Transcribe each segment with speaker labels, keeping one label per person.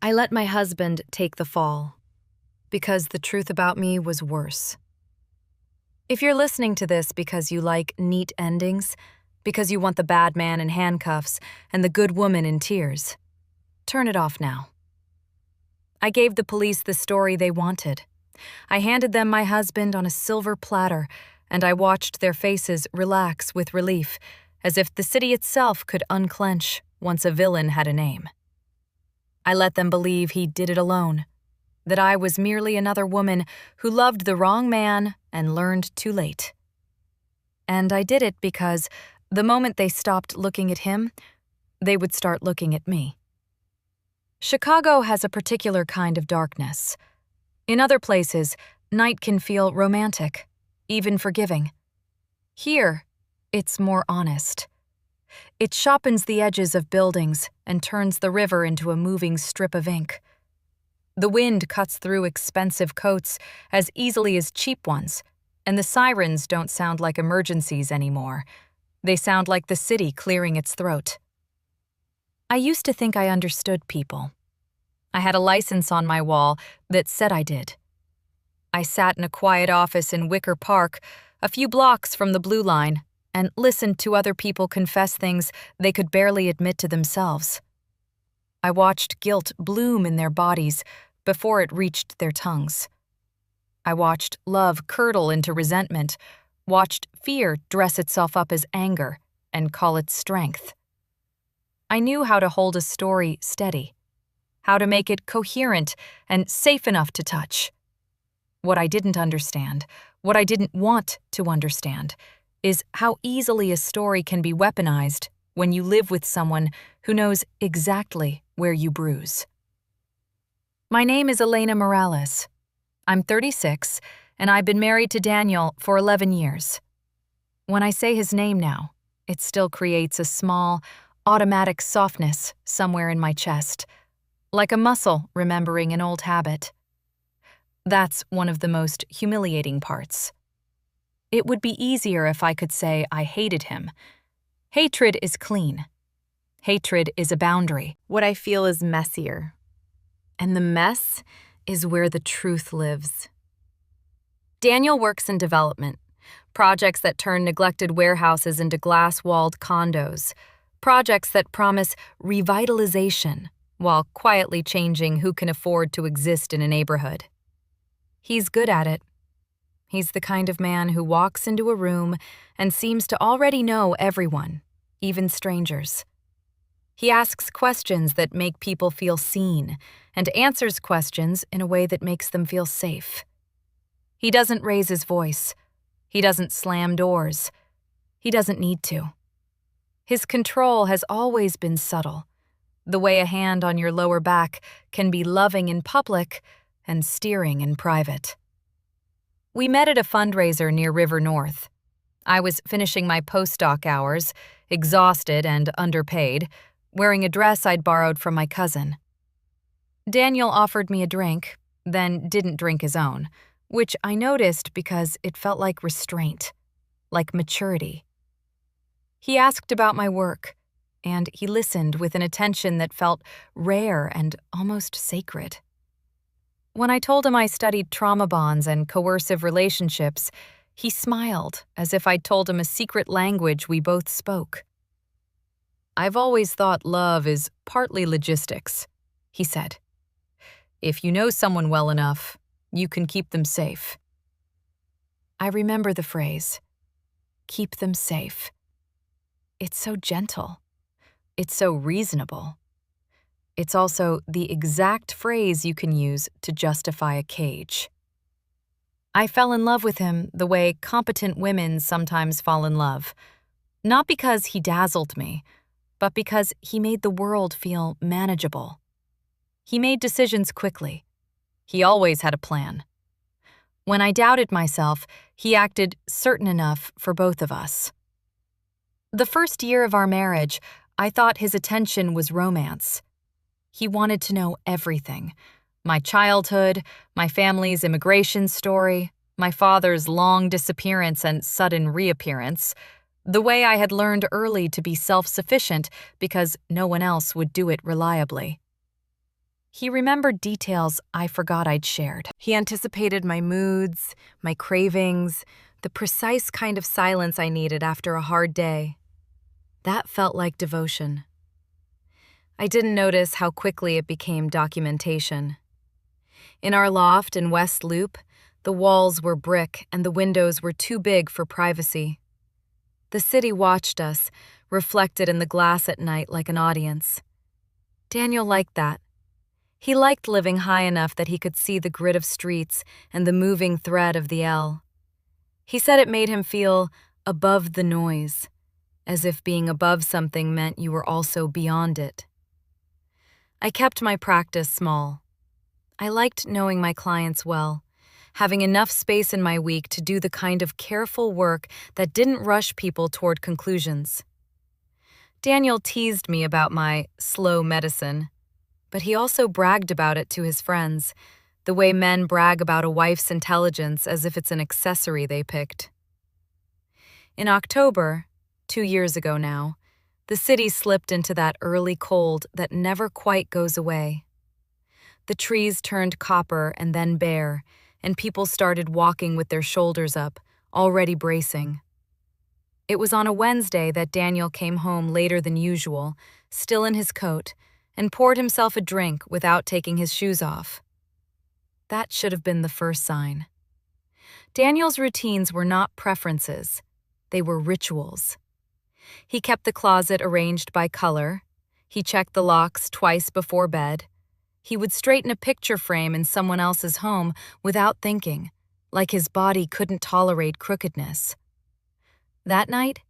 Speaker 1: I let my husband take the fall, because the truth about me was worse. If you're listening to this because you like neat endings, because you want the bad man in handcuffs and the good woman in tears, turn it off now. I gave the police the story they wanted. I handed them my husband on a silver platter, and I watched their faces relax with relief, as if the city itself could unclench once a villain had a name. I let them believe he did it alone, that I was merely another woman who loved the wrong man and learned too late. And I did it because the moment they stopped looking at him, they would start looking at me. Chicago has a particular kind of darkness. In other places, night can feel romantic, even forgiving. Here, it's more honest. It sharpens the edges of buildings and turns the river into a moving strip of ink. The wind cuts through expensive coats as easily as cheap ones, and the sirens don't sound like emergencies anymore. They sound like the city clearing its throat. I used to think I understood people. I had a license on my wall that said I did. I sat in a quiet office in Wicker Park, a few blocks from the Blue Line, and listened to other people confess things they could barely admit to themselves. I watched guilt bloom in their bodies before it reached their tongues. I watched love curdle into resentment, watched fear dress itself up as anger and call it strength. I knew how to hold a story steady, how to make it coherent and safe enough to touch. What I didn't understand, what I didn't want to understand, is how easily a story can be weaponized when you live with someone who knows exactly where you bruise. My name is Elena Morales. I'm 36, and I've been married to Daniel for 11 years. When I say his name now, it still creates a small, automatic softness somewhere in my chest, like a muscle remembering an old habit. That's one of the most humiliating parts. It would be easier if I could say I hated him. Hatred is clean. Hatred is a boundary. What I feel is messier. And the mess is where the truth lives. Daniel works in development, projects that turn neglected warehouses into glass-walled condos, projects that promise revitalization while quietly changing who can afford to exist in a neighborhood. He's good at it. He's the kind of man who walks into a room and seems to already know everyone, even strangers. He asks questions that make people feel seen and answers questions in a way that makes them feel safe. He doesn't raise his voice. He doesn't slam doors. He doesn't need to. His control has always been subtle, the way a hand on your lower back can be loving in public and steering in private. We met at a fundraiser near River North. I was finishing my postdoc hours, exhausted and underpaid, wearing a dress I'd borrowed from my cousin. Daniel offered me a drink, then didn't drink his own, which I noticed because it felt like restraint, like maturity. He asked about my work, and he listened with an attention that felt rare and almost sacred. When I told him I studied trauma bonds and coercive relationships, he smiled as if I'd told him a secret language we both spoke. "I've always thought love is partly logistics," he said. "If you know someone well enough, you can keep them safe." I remember the phrase, keep them safe. It's so gentle. It's so reasonable. It's also the exact phrase you can use to justify a cage. I fell in love with him the way competent women sometimes fall in love, not because he dazzled me, but because he made the world feel manageable. He made decisions quickly. He always had a plan. When I doubted myself, he acted certain enough for both of us. The first year of our marriage, I thought his attention was romance. He wanted to know everything. My childhood, my family's immigration story, my father's long disappearance and sudden reappearance, the way I had learned early to be self-sufficient because no one else would do it reliably. He remembered details I forgot I'd shared. He anticipated my moods, my cravings, the precise kind of silence I needed after a hard day. That felt like devotion. I didn't notice how quickly it became documentation. In our loft in West Loop, the walls were brick and the windows were too big for privacy. The city watched us, reflected in the glass at night like an audience. Daniel liked that. He liked living high enough that he could see the grid of streets and the moving thread of the L. He said it made him feel above the noise, as if being above something meant you were also beyond it. I kept my practice small. I liked knowing my clients well, having enough space in my week to do the kind of careful work that didn't rush people toward conclusions. Daniel teased me about my slow medicine, but he also bragged about it to his friends, the way men brag about a wife's intelligence as if it's an accessory they picked. In October, 2 years ago now, the city slipped into that early cold that never quite goes away. The trees turned copper and then bare, and people started walking with their shoulders up, already bracing. It was on a Wednesday that Daniel came home later than usual, still in his coat, and poured himself a drink without taking his shoes off. That should have been the first sign. Daniel's routines were not preferences, they were rituals. He kept the closet arranged by color. He checked the locks twice before bed. He would straighten a picture frame in someone else's home without thinking, like his body couldn't tolerate crookedness. That night,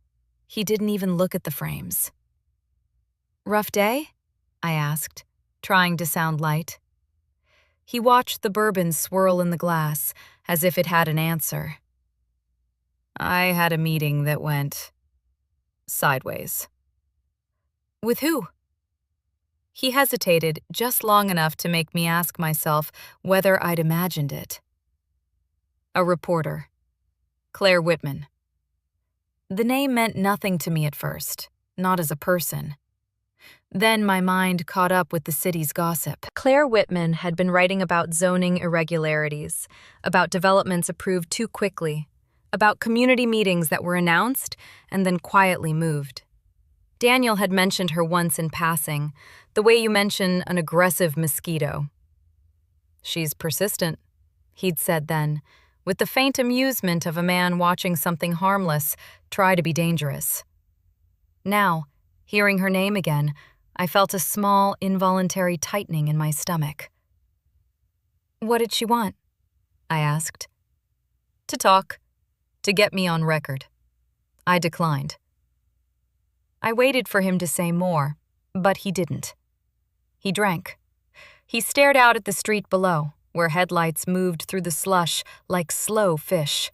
Speaker 1: he didn't even look at the frames. "Rough day?" I asked, trying to sound light. He watched the bourbon swirl in the glass, as if it had an answer. "I had a meeting that went sideways." "With who?" He hesitated just long enough to make me ask myself whether I'd imagined it. "A reporter. Claire Whitman." The name meant nothing to me at first, not as a person. Then my mind caught up with the city's gossip. Claire Whitman had been writing about zoning irregularities, about developments approved too quickly, about community meetings that were announced and then quietly moved. Daniel had mentioned her once in passing, the way you mention an aggressive mosquito. "She's persistent," he'd said then, with the faint amusement of a man watching something harmless try to be dangerous. Now, hearing her name again, I felt a small, involuntary tightening in my stomach. "What did she want?" I asked. "To talk. To get me on record." I declined. I waited for him to say more, but he didn't. He drank. He stared out at the street below, where headlights moved through the slush like slow fish.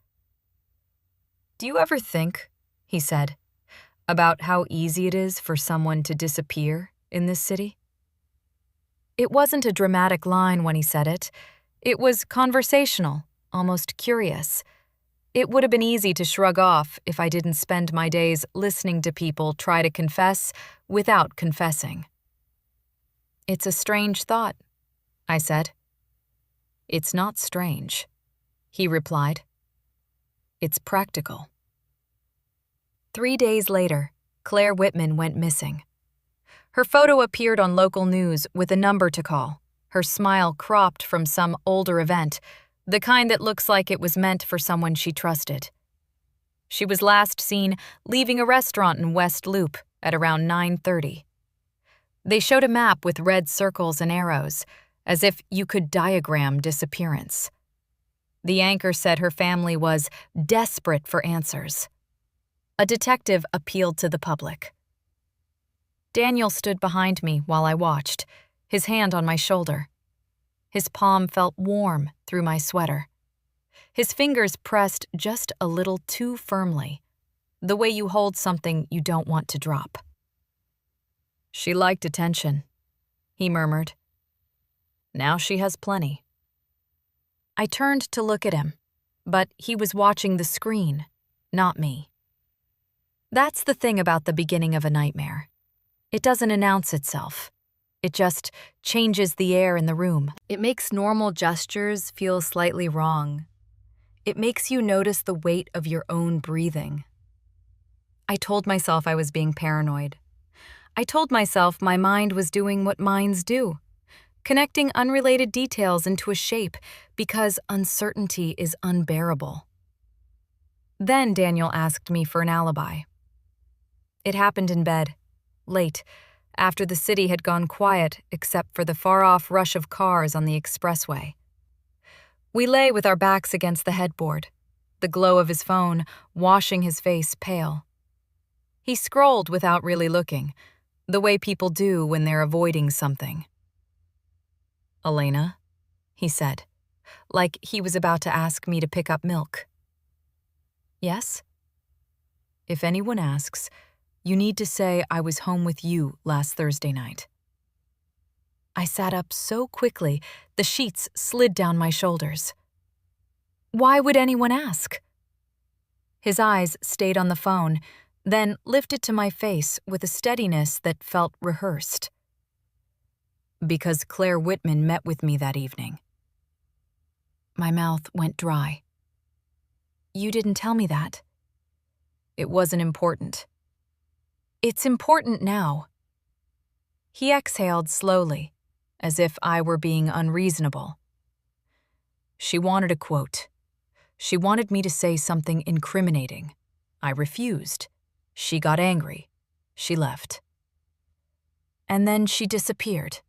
Speaker 1: "Do you ever think," he said, "about how easy it is for someone to disappear in this city?" It wasn't a dramatic line when he said it. It was conversational, almost curious. It would have been easy to shrug off if I didn't spend my days listening to people try to confess without confessing. "It's a strange thought," I said. "It's not strange," he replied. "It's practical." 3 days later, Claire Whitman went missing. Her photo appeared on local news with a number to call, her smile cropped from some older event, the kind that looks like it was meant for someone she trusted. She was last seen leaving a restaurant in West Loop at around 9:30. They showed a map with red circles and arrows, as if you could diagram disappearance. The anchor said her family was desperate for answers. A detective appealed to the public. Daniel stood behind me while I watched, his hand on my shoulder. His palm felt warm through my sweater. His fingers pressed just a little too firmly, the way you hold something you don't want to drop. "She liked attention," he murmured. "Now she has plenty." I turned to look at him, but he was watching the screen, not me. That's the thing about the beginning of a nightmare. It doesn't announce itself. It just changes the air in the room. It makes normal gestures feel slightly wrong. It makes you notice the weight of your own breathing. I told myself I was being paranoid. I told myself my mind was doing what minds do, connecting unrelated details into a shape because uncertainty is unbearable. Then Daniel asked me for an alibi. It happened in bed, late, after the city had gone quiet except for the far-off rush of cars on the expressway. We lay with our backs against the headboard, the glow of his phone washing his face pale. He scrolled without really looking, the way people do when they're avoiding something. "Elena," he said, like he was about to ask me to pick up milk. "Yes?" "If anyone asks, you need to say I was home with you last Thursday night." I sat up so quickly, the sheets slid down my shoulders. Why would anyone ask? His eyes stayed on the phone, then lifted to my face with a steadiness that felt rehearsed. "Because Claire Whitman met with me that evening." My mouth went dry. "You didn't tell me that." "It wasn't important." "It's important now." He exhaled slowly, as if I were being unreasonable. "She wanted a quote. She wanted me to say something incriminating. I refused. She got angry. She left. And then she disappeared."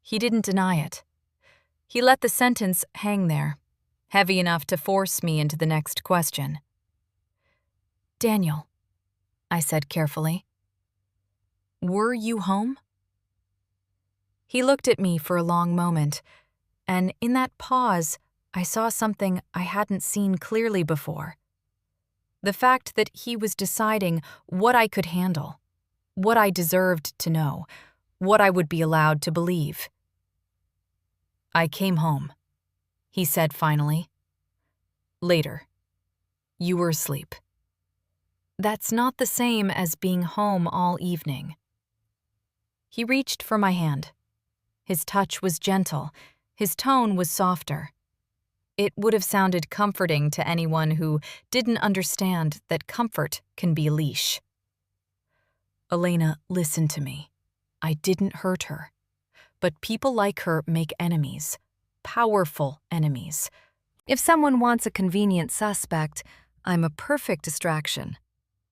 Speaker 1: He didn't deny it. He let the sentence hang there, heavy enough to force me into the next question. "Daniel," I said carefully, "were you home?" He looked at me for a long moment, and in that pause, I saw something I hadn't seen clearly before. The fact that he was deciding what I could handle, what I deserved to know, what I would be allowed to believe. "I came home," he said finally. "Later. You were asleep." That's not the same as being home all evening. He reached for my hand. His touch was gentle. His tone was softer. It would have sounded comforting to anyone who didn't understand that comfort can be a leash. "Elena, listen to me. I didn't hurt her. But people like her make enemies, powerful enemies. If someone wants a convenient suspect, I'm a perfect distraction.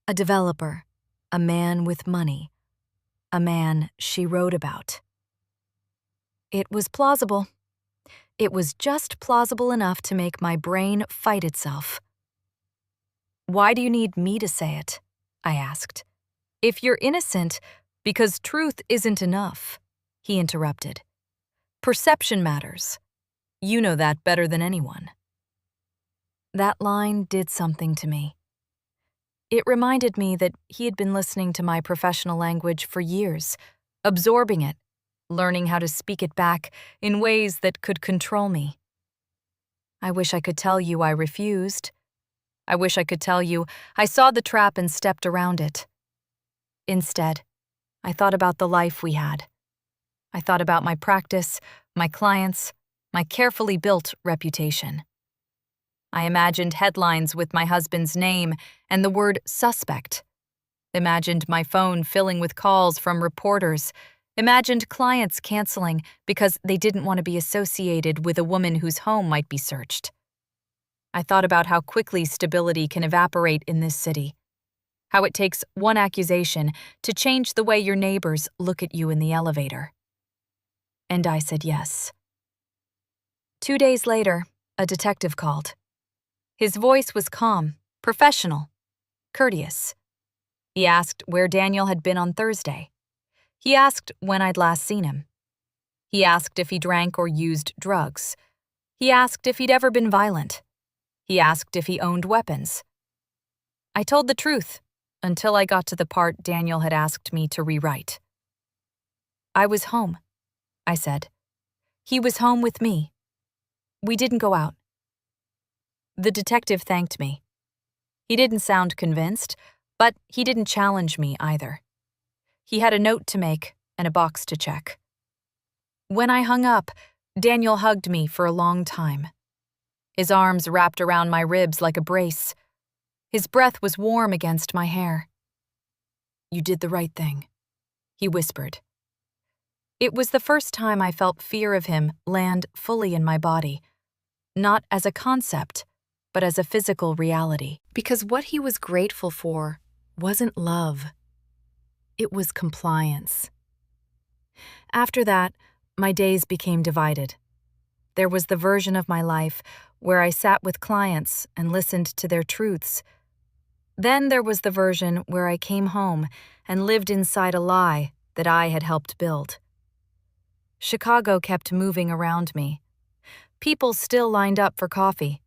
Speaker 1: A developer, a man with money, a man she wrote about." It was plausible. It was just plausible enough to make my brain fight itself. "Why do you need me to say it?" I asked. "If you're innocent, because truth isn't enough," he interrupted. "Perception matters. You know that better than anyone." That line did something to me. It reminded me that he had been listening to my professional language for years, absorbing it, learning how to speak it back in ways that could control me. I wish I could tell you I refused. I wish I could tell you I saw the trap and stepped around it. Instead, I thought about the life we had. I thought about my practice, my clients, my carefully built reputation. I imagined headlines with my husband's name and the word suspect. Imagined my phone filling with calls from reporters. Imagined clients canceling because they didn't want to be associated with a woman whose home might be searched. I thought about how quickly stability can evaporate in this city. How it takes one accusation to change the way your neighbors look at you in the elevator. And I said yes. 2 days later, a detective called. His voice was calm, professional, courteous. He asked where Daniel had been on Thursday. He asked when I'd last seen him. He asked if he drank or used drugs. He asked if he'd ever been violent. He asked if he owned weapons. I told the truth until I got to the part Daniel had asked me to rewrite. "I was home," I said. "He was home with me. We didn't go out." The detective thanked me. He didn't sound convinced, but he didn't challenge me either. He had a note to make and a box to check. When I hung up, Daniel hugged me for a long time. His arms wrapped around my ribs like a brace. His breath was warm against my hair. "You did the right thing," he whispered. It was the first time I felt fear of him land fully in my body, not as a concept, but as a physical reality. Because what he was grateful for wasn't love. It was compliance. After that, my days became divided. There was the version of my life where I sat with clients and listened to their truths. Then there was the version where I came home and lived inside a lie that I had helped build. Chicago kept moving around me. People still lined up for coffee.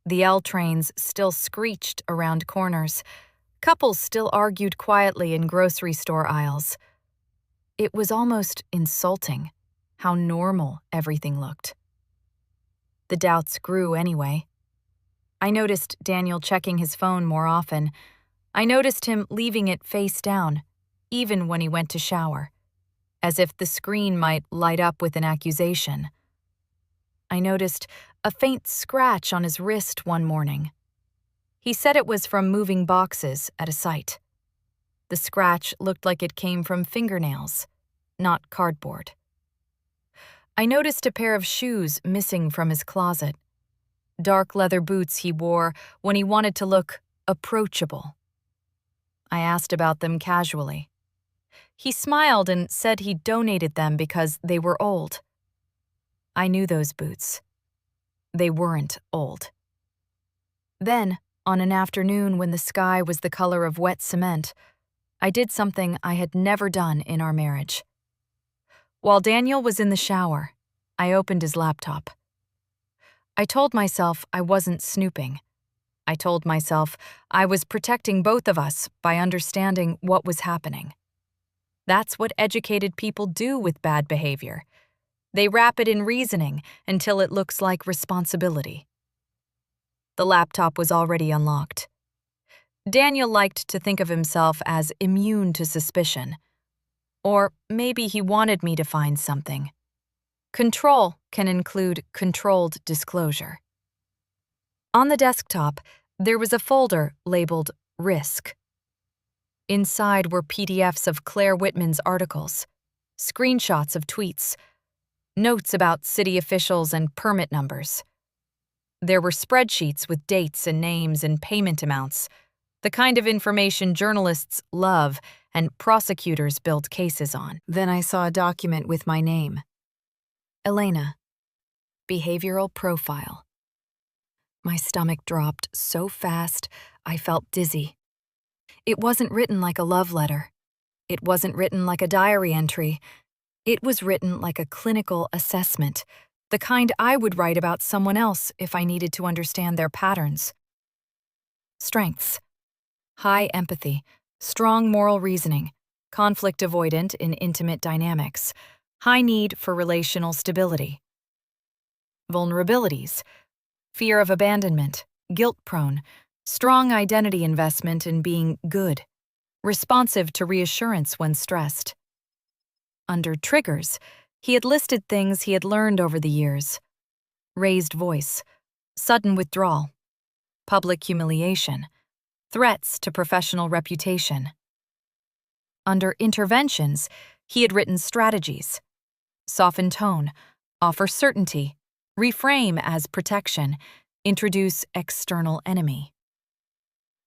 Speaker 1: The L trains still screeched around corners. Couples still argued quietly in grocery store aisles. It was almost insulting how normal everything looked. The doubts grew anyway. I noticed Daniel checking his phone more often. I noticed him leaving it face down, even when he went to shower, as if the screen might light up with an accusation. I noticed a faint scratch on his wrist one morning. He said it was from moving boxes at a site. The scratch looked like it came from fingernails, not cardboard. I noticed a pair of shoes missing from his closet. Dark leather boots he wore when he wanted to look approachable. I asked about them casually. He smiled and said he donated them because they were old. I knew those boots. They weren't old. Then, on an afternoon when the sky was the color of wet cement, I did something I had never done in our marriage. While Daniel was in the shower, I opened his laptop. I told myself I wasn't snooping. I told myself I was protecting both of us by understanding what was happening. That's what educated people do with bad behavior. They wrap it in reasoning until it looks like responsibility. The laptop was already unlocked. Daniel liked to think of himself as immune to suspicion. Or maybe he wanted me to find something. Control can include controlled disclosure. On the desktop, there was a folder labeled Risk. Inside were PDFs of Claire Whitman's articles, screenshots of tweets, notes about city officials and permit numbers. There were spreadsheets with dates and names and payment amounts, the kind of information journalists love and prosecutors build cases on. Then I saw a document with my name. Elena. Behavioral profile. My stomach dropped so fast, I felt dizzy. It wasn't written like a love letter. It wasn't written like a diary entry. It was written like a clinical assessment, the kind I would write about someone else if I needed to understand their patterns. Strengths. High empathy, strong moral reasoning, conflict avoidant in intimate dynamics, high need for relational stability. Vulnerabilities. Fear of abandonment, guilt-prone, strong identity investment in being good, responsive to reassurance when stressed. Under triggers, he had listed things he had learned over the years. Raised voice, sudden withdrawal, public humiliation, threats to professional reputation. Under interventions, he had written strategies. Soften tone, offer certainty, reframe as protection, introduce external enemy.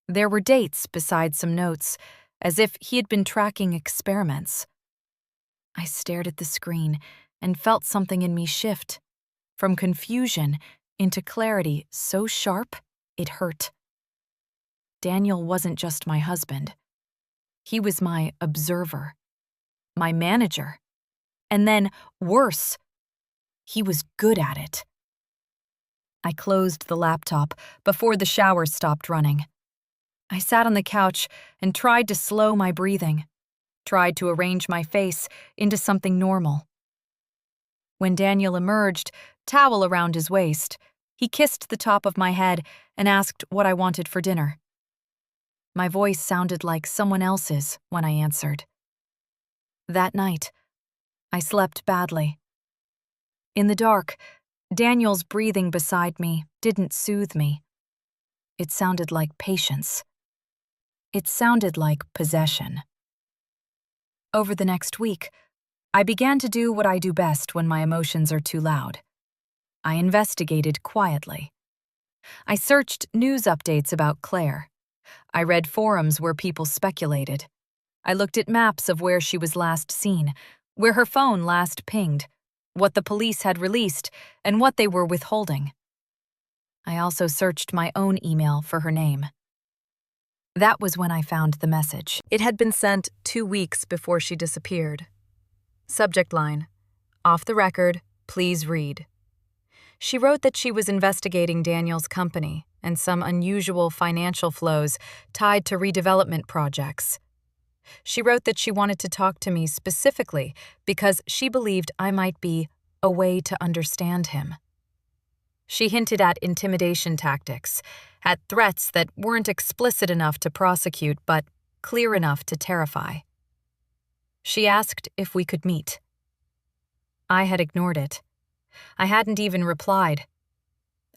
Speaker 1: There were dates beside some notes, as if he had been tracking experiments. I stared at the screen and felt something in me shift, from confusion into clarity so sharp it hurt. Daniel wasn't just my husband. He was my observer, my manager, and then, worse, he was good at it. I closed the laptop before the shower stopped running. I sat on the couch and tried to slow my breathing, tried to arrange my face into something normal. When Daniel emerged, towel around his waist, he kissed the top of my head and asked what I wanted for dinner. My voice sounded like someone else's when I answered. That night, I slept badly. In the dark, Daniel's breathing beside me didn't soothe me. It sounded like patience. It sounded like possession. Over the next week, I began to do what I do best when my emotions are too loud. I investigated quietly. I searched news updates about Claire. I read forums where people speculated. I looked at maps of where she was last seen, where her phone last pinged, what the police had released, and what they were withholding. I also searched my own email for her name. That was when I found the message. It had been sent 2 weeks before she disappeared. Subject line: "Off the record, please read." She wrote that she was investigating Daniel's company and some unusual financial flows tied to redevelopment projects. She wrote that she wanted to talk to me specifically because she believed I might be a way to understand him. She hinted at intimidation tactics, at threats that weren't explicit enough to prosecute but clear enough to terrify. She asked if we could meet. I had ignored it. I hadn't even replied.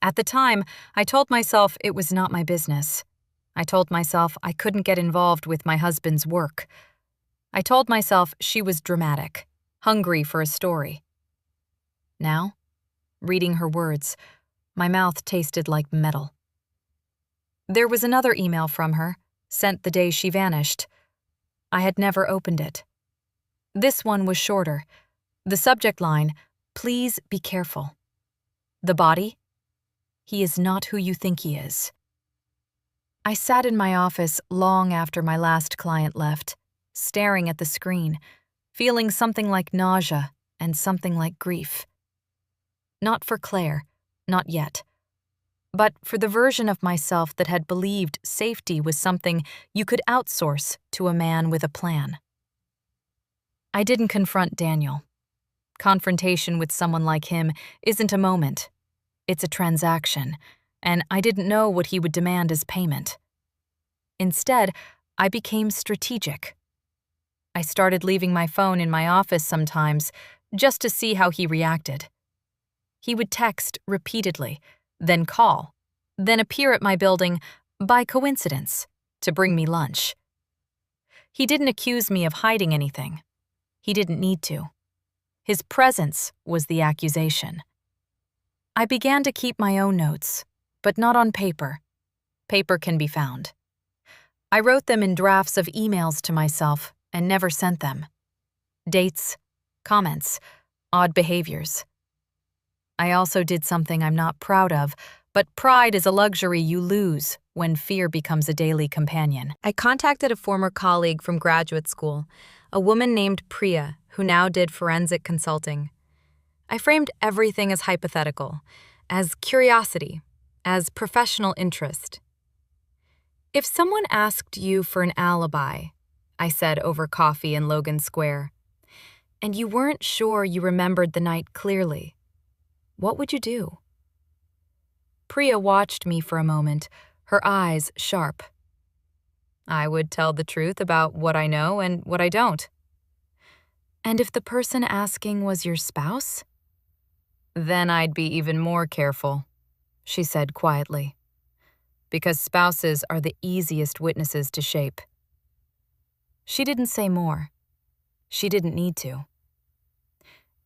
Speaker 1: At the time, I told myself it was not my business. I told myself I couldn't get involved with my husband's work. I told myself she was dramatic, hungry for a story. Now, reading her words, my mouth tasted like metal. There was another email from her, sent the day she vanished. I had never opened it. This one was shorter. The subject line: "Please be careful." The body: "He is not who you think he is." I sat in my office long after my last client left, staring at the screen, feeling something like nausea and something like grief. Not for Claire, not yet, but for the version of myself that had believed safety was something you could outsource to a man with a plan. I didn't confront Daniel. Confrontation with someone like him isn't a moment. It's a transaction, and I didn't know what he would demand as payment. Instead, I became strategic. I started leaving my phone in my office sometimes just to see how he reacted. He would text repeatedly, then call, then appear at my building by coincidence to bring me lunch. He didn't accuse me of hiding anything. He didn't need to. His presence was the accusation. I began to keep my own notes, but not on paper. Paper can be found. I wrote them in drafts of emails to myself and never sent them. Dates, comments, odd behaviors. I also did something I'm not proud of, but pride is a luxury you lose when fear becomes a daily companion. I contacted a former colleague from graduate school, a woman named Priya, who now did forensic consulting. I framed everything as hypothetical, as curiosity, as professional interest. "If someone asked you for an alibi," I said over coffee in Logan Square, "and you weren't sure you remembered the night clearly, what would you do?" Priya watched me for a moment, her eyes sharp. "I would tell the truth about what I know and what I don't." "And if the person asking was your spouse?" "Then I'd be even more careful," she said quietly, "because spouses are the easiest witnesses to shape." She didn't say more. She didn't need to.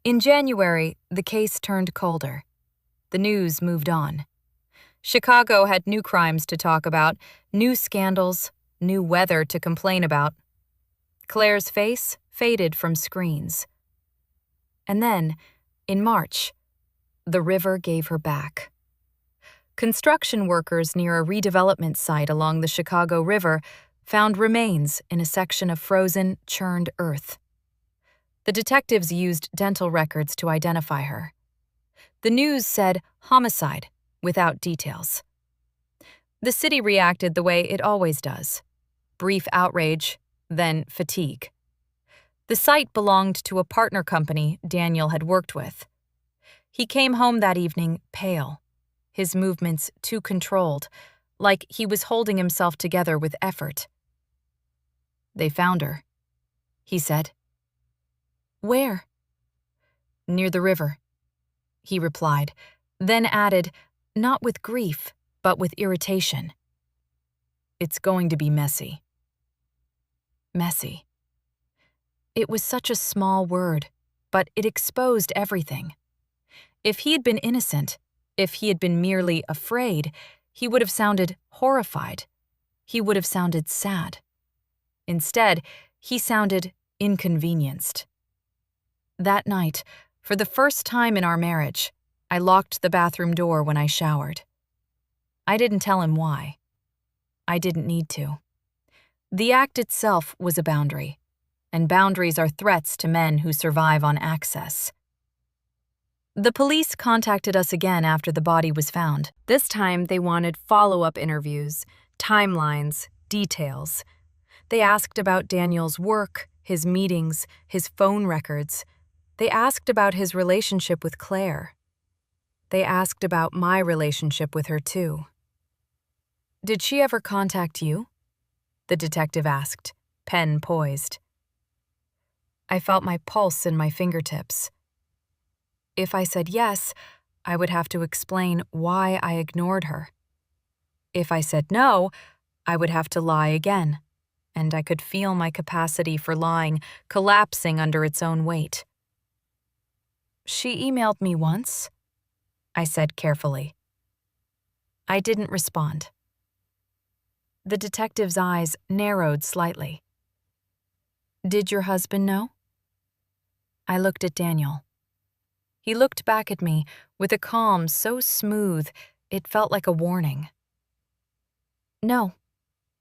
Speaker 1: In January, the case turned colder. The news moved on. Chicago had new crimes to talk about, new scandals, new weather to complain about. Claire's face faded from screens. And then, in March, the river gave her back. Construction workers near a redevelopment site along the Chicago River found remains in a section of frozen, churned earth. The detectives used dental records to identify her. The news said homicide, without details. The city reacted the way it always does: brief outrage, then fatigue. The site belonged to a partner company Daniel had worked with. He came home that evening pale, his movements too controlled, like he was holding himself together with effort. "They found her," he said. "Where?" Near the river, he replied, then added, not with grief, but with irritation. It's going to be messy. Messy. It was such a small word, but it exposed everything. If he had been innocent, if he had been merely afraid, he would have sounded horrified. He would have sounded sad. Instead, he sounded inconvenienced. That night, for the first time in our marriage, I locked the bathroom door when I showered. I didn't tell him why. I didn't need to. The act itself was a boundary, and boundaries are threats to men who survive on access. The police contacted us again after the body was found. This time, they wanted follow-up interviews, timelines, details. They asked about Daniel's work, his meetings, his phone records. They asked about his relationship with Claire. They asked about my relationship with her, too. Did she ever contact you? The detective asked, pen poised. I felt my pulse in my fingertips. If I said yes, I would have to explain why I ignored her. If I said no, I would have to lie again, and I could feel my capacity for lying collapsing under its own weight. She emailed me once, I said carefully. I didn't respond. The detective's eyes narrowed slightly. Did your husband know? I looked at Daniel. He looked back at me with a calm so smooth it felt like a warning. No,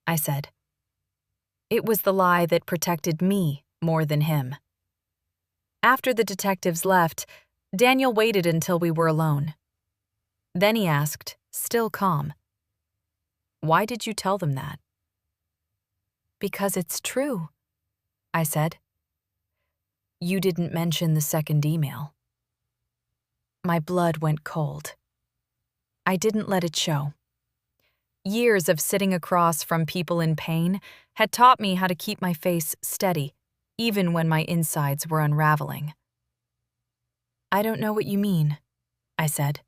Speaker 1: I said. It was the lie that protected me more than him. After the detectives left, Daniel waited until we were alone. Then he asked, still calm, "Why did you tell them that?" "Because it's true," I said. "You didn't mention the second email." My blood went cold. I didn't let it show. Years of sitting across from people in pain had taught me how to keep my face steady, even when my insides were unraveling. "I don't know what you mean," I said.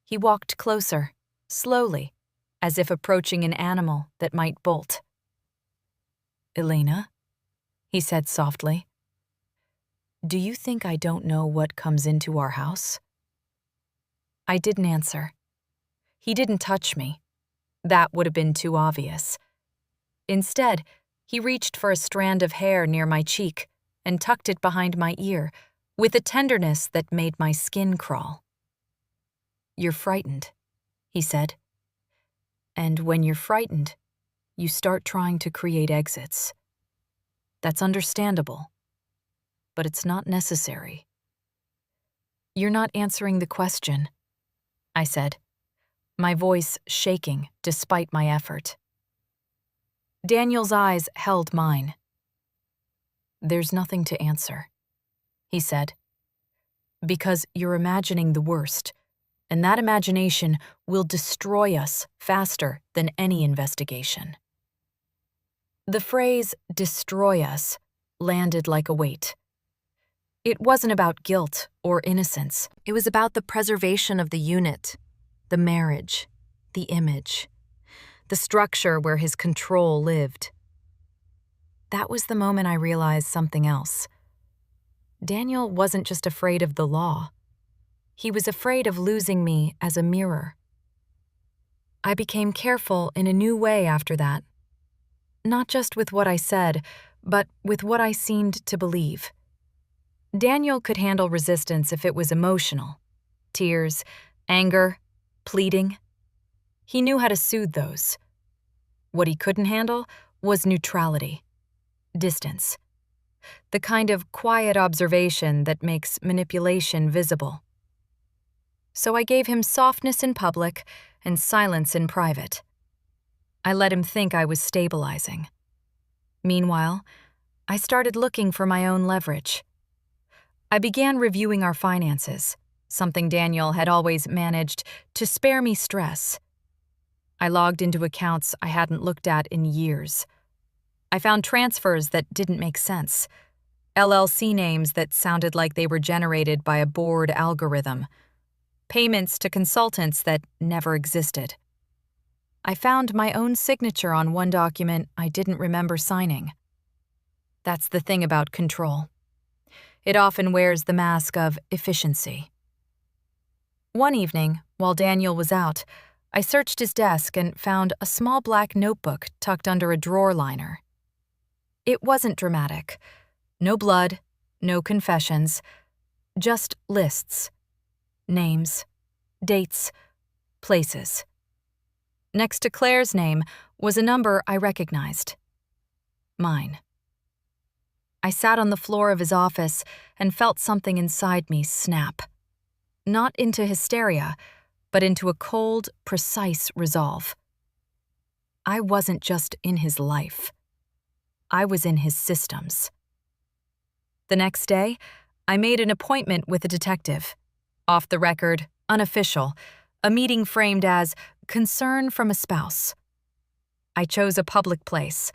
Speaker 1: He walked closer, slowly, as if approaching an animal that might bolt. "Elena," he said softly, "do you think I don't know what comes into our house?" I didn't answer. He didn't touch me. That would have been too obvious. Instead, he reached for a strand of hair near my cheek and tucked it behind my ear with a tenderness that made my skin crawl. "You're frightened," he said. "And when you're frightened, you start trying to create exits. That's understandable, but it's not necessary." "You're not answering the question," I said, my voice shaking despite my effort. Daniel's eyes held mine. "There's nothing to answer," he said, "because you're imagining the worst, and that imagination will destroy us faster than any investigation." The phrase "destroy us" landed like a weight. It wasn't about guilt or innocence. It was about the preservation of the unit, the marriage, the image, the structure where his control lived. That was the moment I realized something else. Daniel wasn't just afraid of the law. He was afraid of losing me as a mirror. I became careful in a new way after that. Not just with what I said, but with what I seemed to believe. Daniel could handle resistance if it was emotional. Tears, anger, pleading. He knew how to soothe those. What he couldn't handle was neutrality, distance, the kind of quiet observation that makes manipulation visible. So I gave him softness in public and silence in private. I let him think I was stabilizing. Meanwhile, I started looking for my own leverage. I began reviewing our finances, something Daniel had always managed to spare me stress. I logged into accounts I hadn't looked at in years. I found transfers that didn't make sense. LLC names that sounded like they were generated by a bored algorithm, payments to consultants that never existed. I found my own signature on one document I didn't remember signing. That's the thing about control. It often wears the mask of efficiency. One evening, while Daniel was out, I searched his desk and found a small black notebook tucked under a drawer liner. It wasn't dramatic. No blood, no confessions, just lists. Names, dates, places. Next to Claire's name was a number I recognized. Mine. I sat on the floor of his office and felt something inside me snap. Not into hysteria, but into a cold, precise resolve. I wasn't just in his life. I was in his systems. The next day, I made an appointment with a detective. Off the record, unofficial, a meeting framed as concern from a spouse. I chose a public place,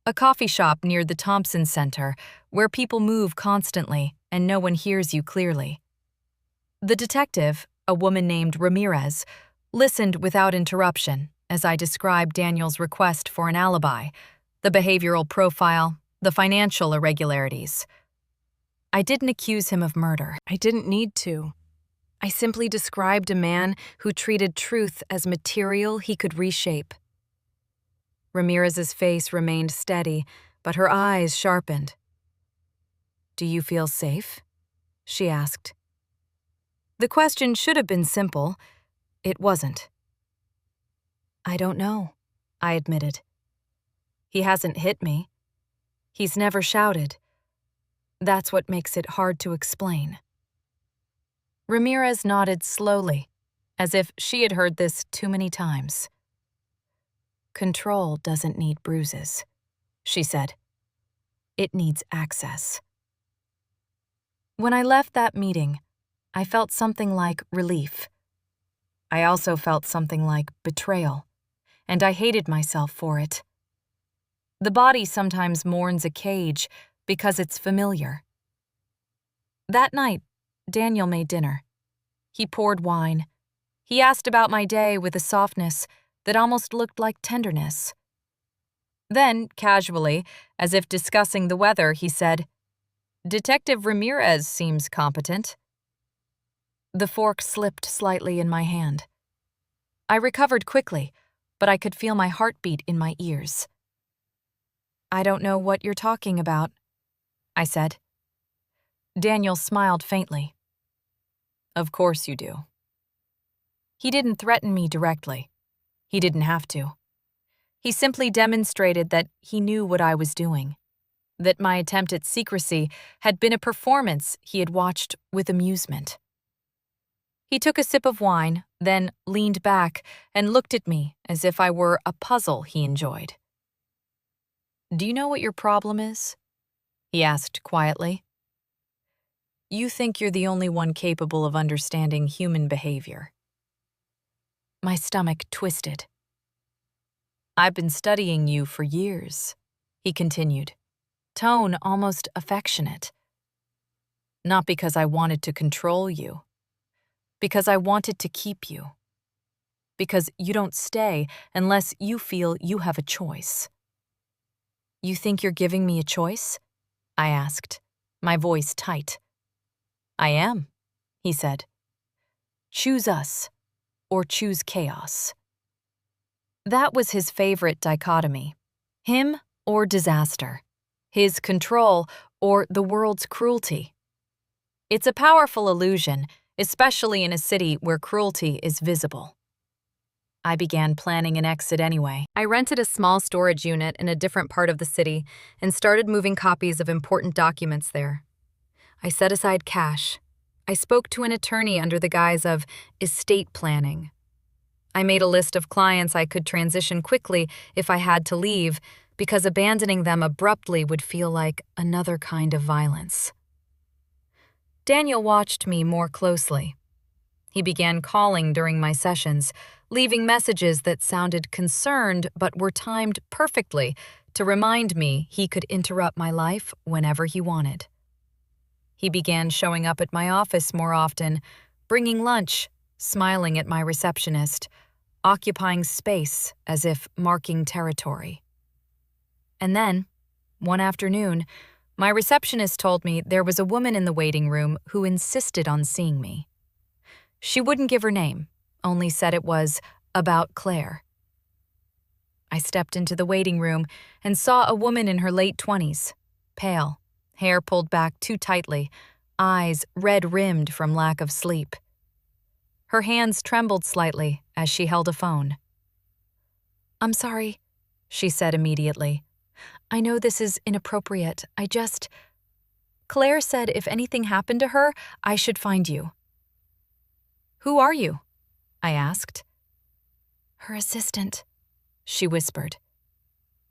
Speaker 1: a coffee shop near the Thompson Center, where people move constantly and no one hears you clearly. The detective, a woman named Ramirez, listened without interruption as I described Daniel's request for an alibi, the behavioral profile, the financial irregularities. I didn't accuse him of murder. I didn't need to. I simply described a man who treated truth as material he could reshape. Ramirez's face remained steady, but her eyes sharpened. "Do you feel safe?" she asked. The question should have been simple. It wasn't. "I don't know," I admitted. "He hasn't hit me. He's never shouted. That's what makes it hard to explain." Ramirez nodded slowly, as if she had heard this too many times. "Control doesn't need bruises," she said. "It needs access." When I left that meeting, I felt something like relief. I also felt something like betrayal, and I hated myself for it. The body sometimes mourns a cage because it's familiar. That night, Daniel made dinner. He poured wine. He asked about my day with a softness that almost looked like tenderness. Then, casually, as if discussing the weather, he said, "Detective Ramirez seems competent." The fork slipped slightly in my hand. I recovered quickly, but I could feel my heartbeat in my ears. "I don't know what you're talking about," I said. Daniel smiled faintly. "Of course you do." He didn't threaten me directly. He didn't have to. He simply demonstrated that he knew what I was doing, that my attempt at secrecy had been a performance he had watched with amusement. He took a sip of wine, then leaned back and looked at me as if I were a puzzle he enjoyed. "Do you know what your problem is?" he asked quietly. "You think you're the only one capable of understanding human behavior." My stomach twisted. "I've been studying you for years," he continued, tone almost affectionate. "Not because I wanted to control you, because I wanted to keep you. Because you don't stay unless you feel you have a choice." "You think you're giving me a choice?" I asked, my voice tight. "I am," he said. "Choose us, or choose chaos." That was his favorite dichotomy. Him or disaster. His control or the world's cruelty. It's a powerful illusion, especially in a city where cruelty is visible. I began planning an exit anyway. I rented a small storage unit in a different part of the city and started moving copies of important documents there. I set aside cash. I spoke to an attorney under the guise of estate planning. I made a list of clients I could transition quickly if I had to leave, because abandoning them abruptly would feel like another kind of violence. Daniel watched me more closely. He began calling during my sessions, leaving messages that sounded concerned but were timed perfectly to remind me he could interrupt my life whenever he wanted. He began showing up at my office more often, bringing lunch, smiling at my receptionist, occupying space as if marking territory. And then, one afternoon, my receptionist told me there was a woman in the waiting room who insisted on seeing me. She wouldn't give her name, only said it was about Claire. I stepped into the waiting room and saw a woman in her late 20s, pale, hair pulled back too tightly, eyes red-rimmed from lack of sleep. Her hands trembled slightly as she held a phone. "I'm sorry," she said immediately. "I know this is inappropriate. Claire said if anything happened to her, I should find you." "Who are you?" I asked. "Her assistant," she whispered.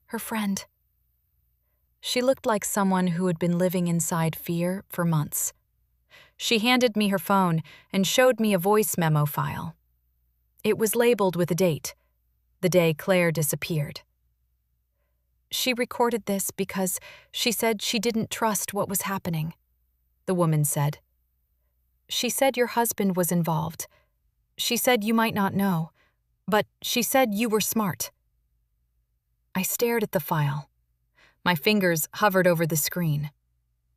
Speaker 1: "Her friend." She looked like someone who had been living inside fear for months. She handed me her phone and showed me a voice memo file. It was labeled with a date, the day Claire disappeared. "She recorded this because she said she didn't trust what was happening," the woman said. "She said your husband was involved. She said you might not know, but she said you were smart." I stared at the file. My fingers hovered over the screen.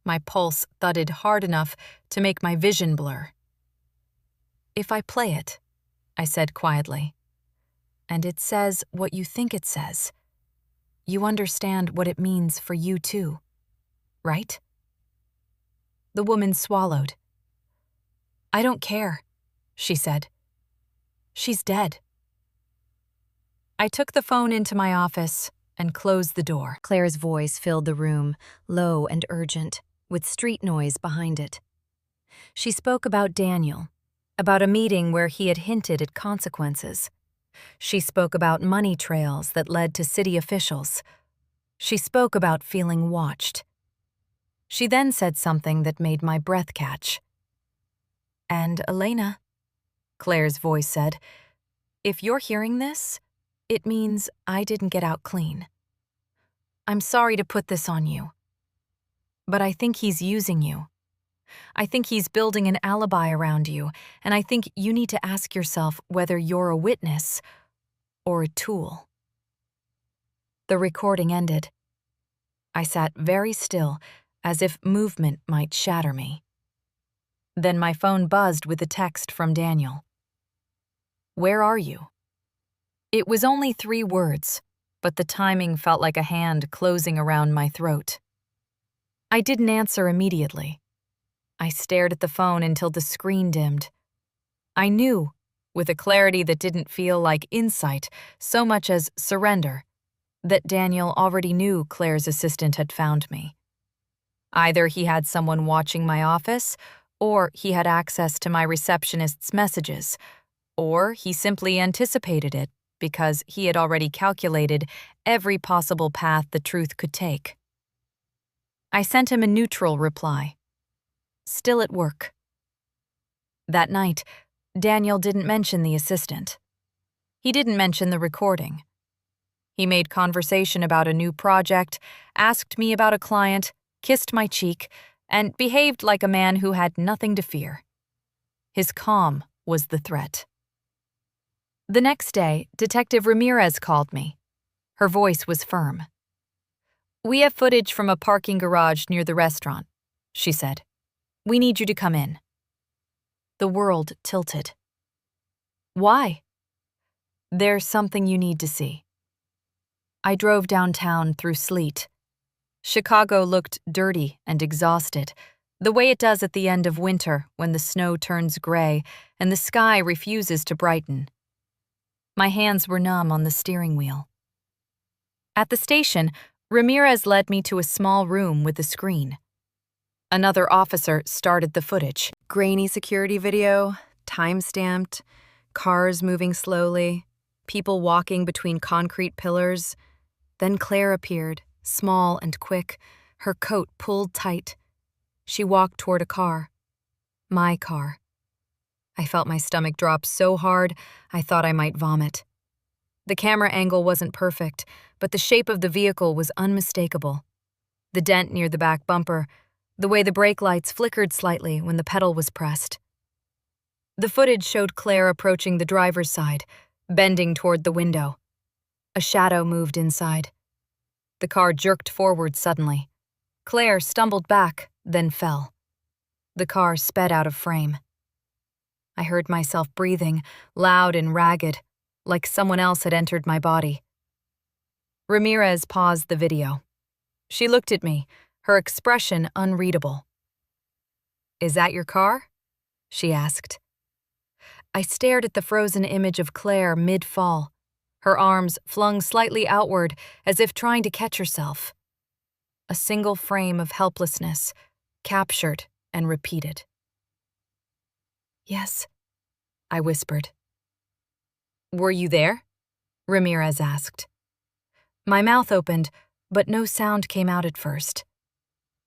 Speaker 1: My pulse thudded hard enough to make my vision blur. "If I play it," I said quietly, "and it says what you think it says, you understand what it means for you too, right?" The woman swallowed. "I don't care," she said. "She's dead." I took the phone into my office and closed the door. Claire's voice filled the room, low and urgent, with street noise behind it. She spoke about Daniel, about a meeting where he had hinted at consequences. She spoke about money trails that led to city officials. She spoke about feeling watched. She then said something that made my breath catch. "And Elena," Claire's voice said, "if you're hearing this, it means I didn't get out clean. I'm sorry to put this on you, but I think he's using you. I think he's building an alibi around you, and I think you need to ask yourself whether you're a witness or a tool." The recording ended. I sat very still, as if movement might shatter me. Then my phone buzzed with a text from Daniel. "Where are you?" It was only 3 words, but the timing felt like a hand closing around my throat. I didn't answer immediately. I stared at the phone until the screen dimmed. I knew, with a clarity that didn't feel like insight so much as surrender, that Daniel already knew Claire's assistant had found me. Either he had someone watching my office, or he had access to my receptionist's messages, or he simply anticipated it because he had already calculated every possible path the truth could take. I sent him a neutral reply. Still at work. That night, Daniel didn't mention the assistant. He didn't mention the recording. He made conversation about a new project, asked me about a client, kissed my cheek, and behaved like a man who had nothing to fear. His calm was the threat. The next day, Detective Ramirez called me. Her voice was firm. "We have footage from a parking garage near the restaurant," she said. "We need you to come in." The world tilted. "Why?" "There's something you need to see." I drove downtown through sleet. Chicago looked dirty and exhausted, the way it does at the end of winter when the snow turns gray and the sky refuses to brighten. My hands were numb on the steering wheel. At the station, Ramirez led me to a small room with a screen. Another officer started the footage. Grainy security video, time-stamped, cars moving slowly, people walking between concrete pillars. Then Claire appeared, small and quick, her coat pulled tight. She walked toward a car. My car. I felt my stomach drop so hard, I thought I might vomit. The camera angle wasn't perfect, but the shape of the vehicle was unmistakable. The dent near the back bumper, the way the brake lights flickered slightly when the pedal was pressed. The footage showed Claire approaching the driver's side, bending toward the window. A shadow moved inside. The car jerked forward suddenly. Claire stumbled back, then fell. The car sped out of frame. I heard myself breathing, loud and ragged, like someone else had entered my body. Ramirez paused the video. She looked at me, her expression unreadable. "Is that your car?" she asked. I stared at the frozen image of Claire mid-fall, her arms flung slightly outward as if trying to catch herself. A single frame of helplessness, captured and repeated. "Yes," I whispered. "Were you there?" Ramirez asked. My mouth opened, but no sound came out at first.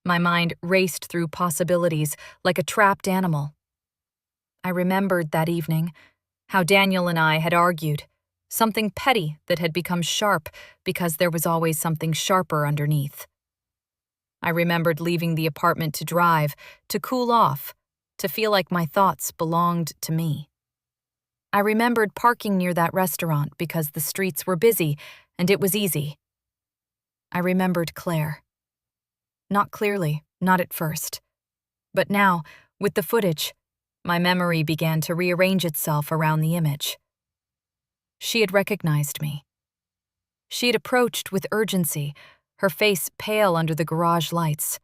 Speaker 1: My mind raced through possibilities like a trapped animal. I remembered that evening, how Daniel and I had argued, something petty that had become sharp because there was always something sharper underneath. I remembered leaving the apartment to drive, to cool off, to feel like my thoughts belonged to me. I remembered parking near that restaurant because the streets were busy and it was easy. I remembered Claire. Not clearly, not at first. But now, with the footage, my memory began to rearrange itself around the image. She had recognized me. She had approached with urgency, her face pale under the garage lights.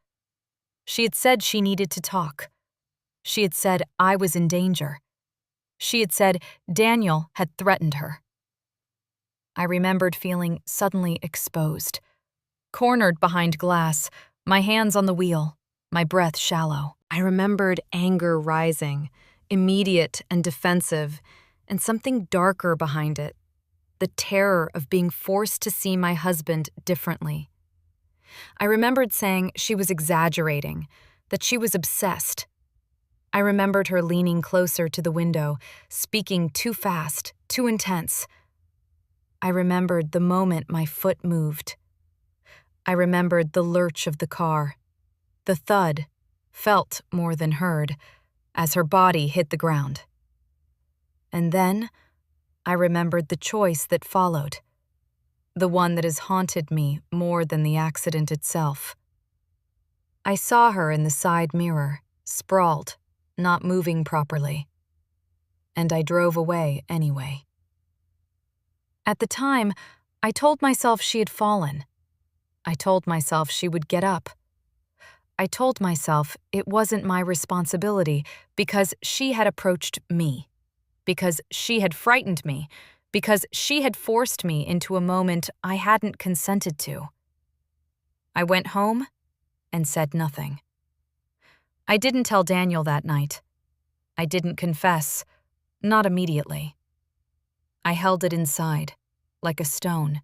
Speaker 1: She had said she needed to talk. She had said I was in danger. She had said Daniel had threatened her. I remembered feeling suddenly exposed, cornered behind glass, my hands on the wheel, my breath shallow. I remembered anger rising, immediate and defensive, and something darker behind it, the terror of being forced to see my husband differently. I remembered saying she was exaggerating, that she was obsessed. I remembered her leaning closer to the window, speaking too fast, too intense. I remembered the moment my foot moved. I remembered the lurch of the car, the thud, felt more than heard, as her body hit the ground. And then I remembered the choice that followed, the one that has haunted me more than the accident itself. I saw her in the side mirror, sprawled, not moving properly. And I drove away anyway. At the time, I told myself she had fallen. I told myself she would get up. I told myself it wasn't my responsibility because she had approached me, because she had frightened me, because she had forced me into a moment I hadn't consented to. I went home and said nothing. I didn't tell Daniel that night. I didn't confess, not immediately. I held it inside, like a stone.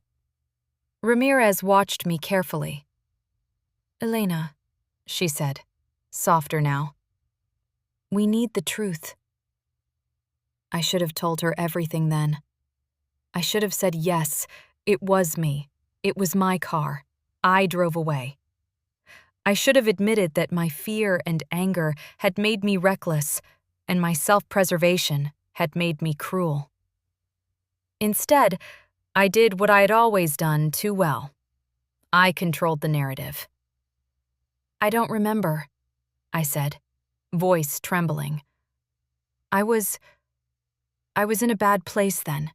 Speaker 1: Ramirez watched me carefully. "Elena," she said, softer now. "We need the truth." I should have told her everything then. I should have said yes, it was me. It was my car. I drove away. I should have admitted that my fear and anger had made me reckless, and my self-preservation had made me cruel. Instead, I did what I had always done too well. I controlled the narrative. "I don't remember," I said, voice trembling. I was in a bad place then.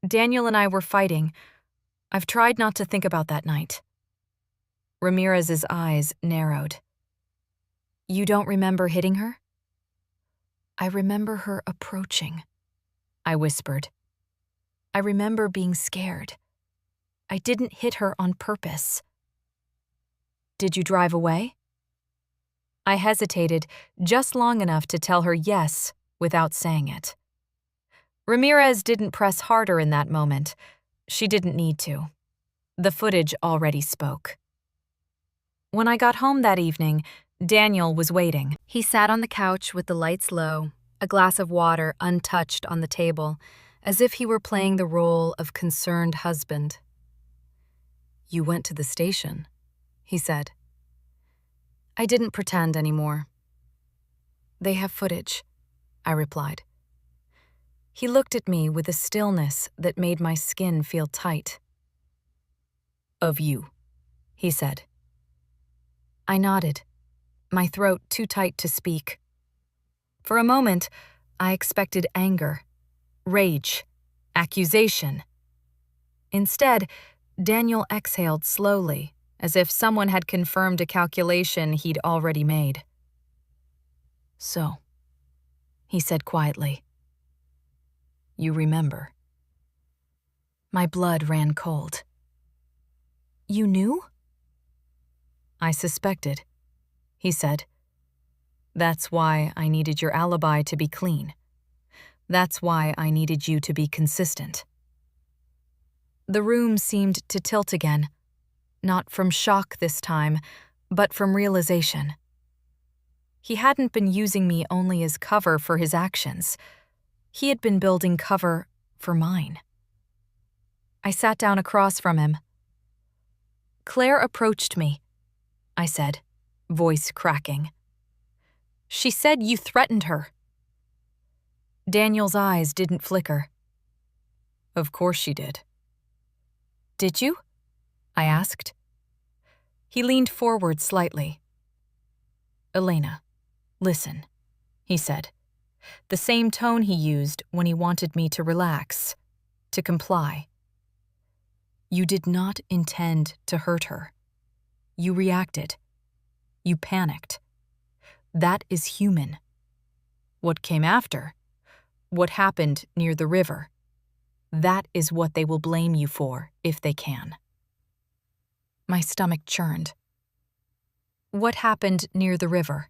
Speaker 1: Daniel and I were fighting. I've tried not to think about that night. Ramirez's eyes narrowed. "You don't remember hitting her?" "I remember her approaching," I whispered. "I remember being scared. I didn't hit her on purpose." "Did you drive away?" I hesitated just long enough to tell her yes without saying it. Ramirez didn't press harder in that moment. She didn't need to. The footage already spoke. When I got home that evening, Daniel was waiting. He sat on the couch with the lights low, a glass of water untouched on the table, as if he were playing the role of concerned husband. "You went to the station," he said. I didn't pretend anymore. They have footage, I replied. He looked at me with a stillness that made my skin feel tight. Of you, he said. I nodded, my throat too tight to speak. For a moment, I expected anger, rage, accusation. Instead, Daniel exhaled slowly, as if someone had confirmed a calculation he'd already made. So, he said quietly, you remember. My blood ran cold. You knew? I suspected, he said. That's why I needed your alibi to be clean. That's why I needed you to be consistent. The room seemed to tilt again, not from shock this time, but from realization. He hadn't been using me only as cover for his actions. He had been building cover for mine. I sat down across from him. Claire approached me, I said, voice cracking. She said you threatened her. Daniel's eyes didn't flicker. Of course she did. Did you? I asked. He leaned forward slightly. Elena, listen, he said, the same tone he used when he wanted me to relax, to comply. You did not intend to hurt her. You reacted. You panicked. That is human. What came after? What happened near the river? That is what they will blame you for, if they can. My stomach churned. What happened near the river?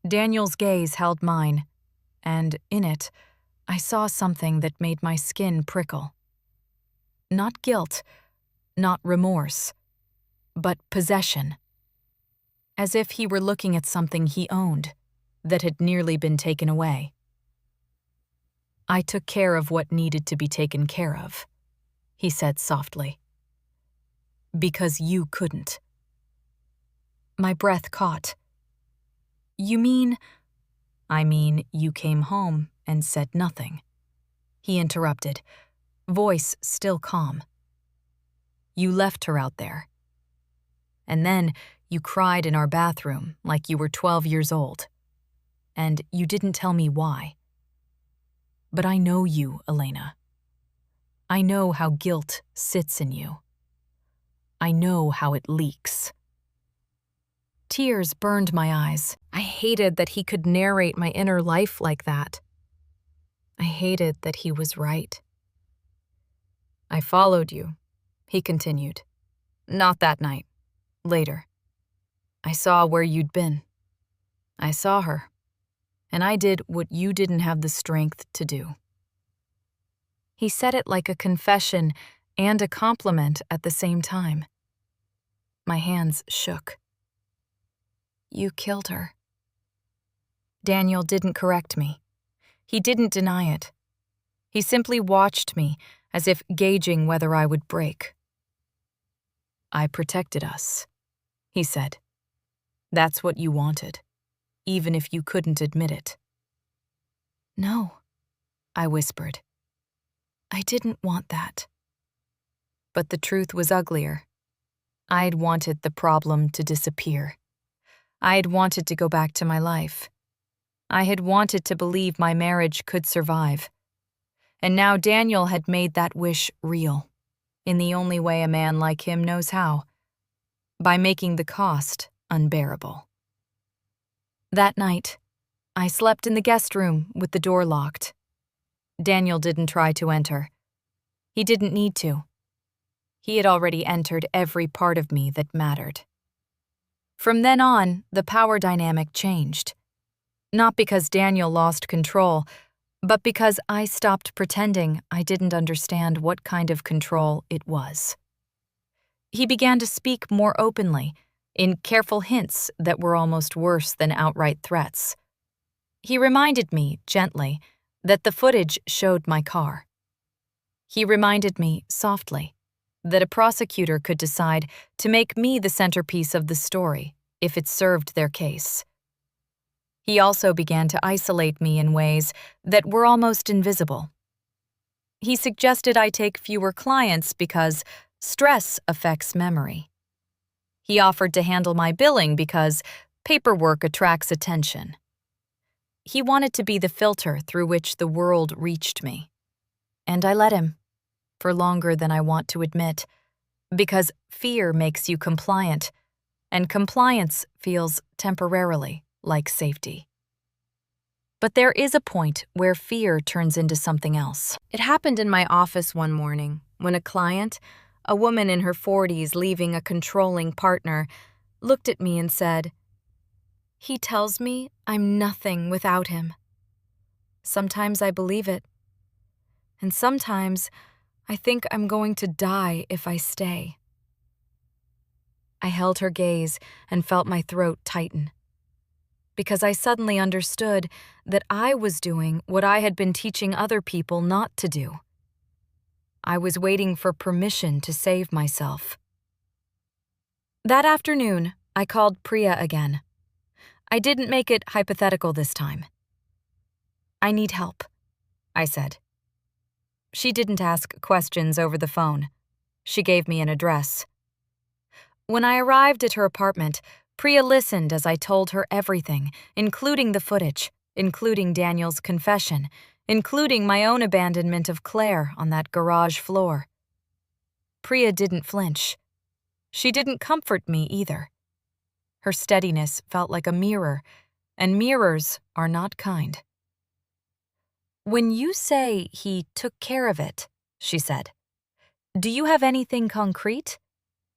Speaker 1: Daniel's gaze held mine, and in it, I saw something that made my skin prickle. Not guilt, not remorse, but possession. As if he were looking at something he owned, that had nearly been taken away. I took care of what needed to be taken care of, he said softly. Because you couldn't. My breath caught. You mean? I mean, you came home and said nothing. He interrupted, voice still calm. You left her out there. And then you cried in our bathroom like you were 12 years old. And you didn't tell me why. But I know you, Elena. I know how guilt sits in you. I know how it leaks. Tears burned my eyes. I hated that he could narrate my inner life like that. I hated that he was right. I followed you, he continued. Not that night. Later. I saw where you'd been. I saw her. And I did what you didn't have the strength to do. He said it like a confession and a compliment at the same time. My hands shook. You killed her. Daniel didn't correct me. He didn't deny it. He simply watched me, as if gauging whether I would break. I protected us, he said. That's what you wanted, even if you couldn't admit it. No, I whispered. I didn't want that. But the truth was uglier. I'd wanted the problem to disappear. I'd wanted to go back to my life. I had wanted to believe my marriage could survive. And now Daniel had made that wish real, in the only way a man like him knows how, by making the cost unbearable. That night, I slept in the guest room with the door locked. Daniel didn't try to enter. He didn't need to. He had already entered every part of me that mattered. From then on, the power dynamic changed. Not because Daniel lost control, but because I stopped pretending I didn't understand what kind of control it was. He began to speak more openly, in careful hints that were almost worse than outright threats. He reminded me, gently, that the footage showed my car. He reminded me, softly, that a prosecutor could decide to make me the centerpiece of the story, if it served their case. He also began to isolate me in ways that were almost invisible. He suggested I take fewer clients because stress affects memory. He offered to handle my billing because paperwork attracts attention. He wanted to be the filter through which the world reached me. And I let him, for longer than I want to admit, because fear makes you compliant, and compliance feels temporarily like safety. But there is a point where fear turns into something else. It happened in my office one morning when a client, a woman in her 40s leaving a controlling partner, looked at me and said, "He tells me I'm nothing without him. Sometimes I believe it, and sometimes I think I'm going to die if I stay." I held her gaze and felt my throat tighten, because I suddenly understood that I was doing what I had been teaching other people not to do. I was waiting for permission to save myself. That afternoon, I called Priya again. I didn't make it hypothetical this time. "I need help," I said. She didn't ask questions over the phone. She gave me an address. When I arrived at her apartment, Priya listened as I told her everything, including the footage, including Daniel's confession, including my own abandonment of Claire on that garage floor. Priya didn't flinch. She didn't comfort me either. Her steadiness felt like a mirror, and mirrors are not kind. "When you say he took care of it," she said, "do you have anything concrete?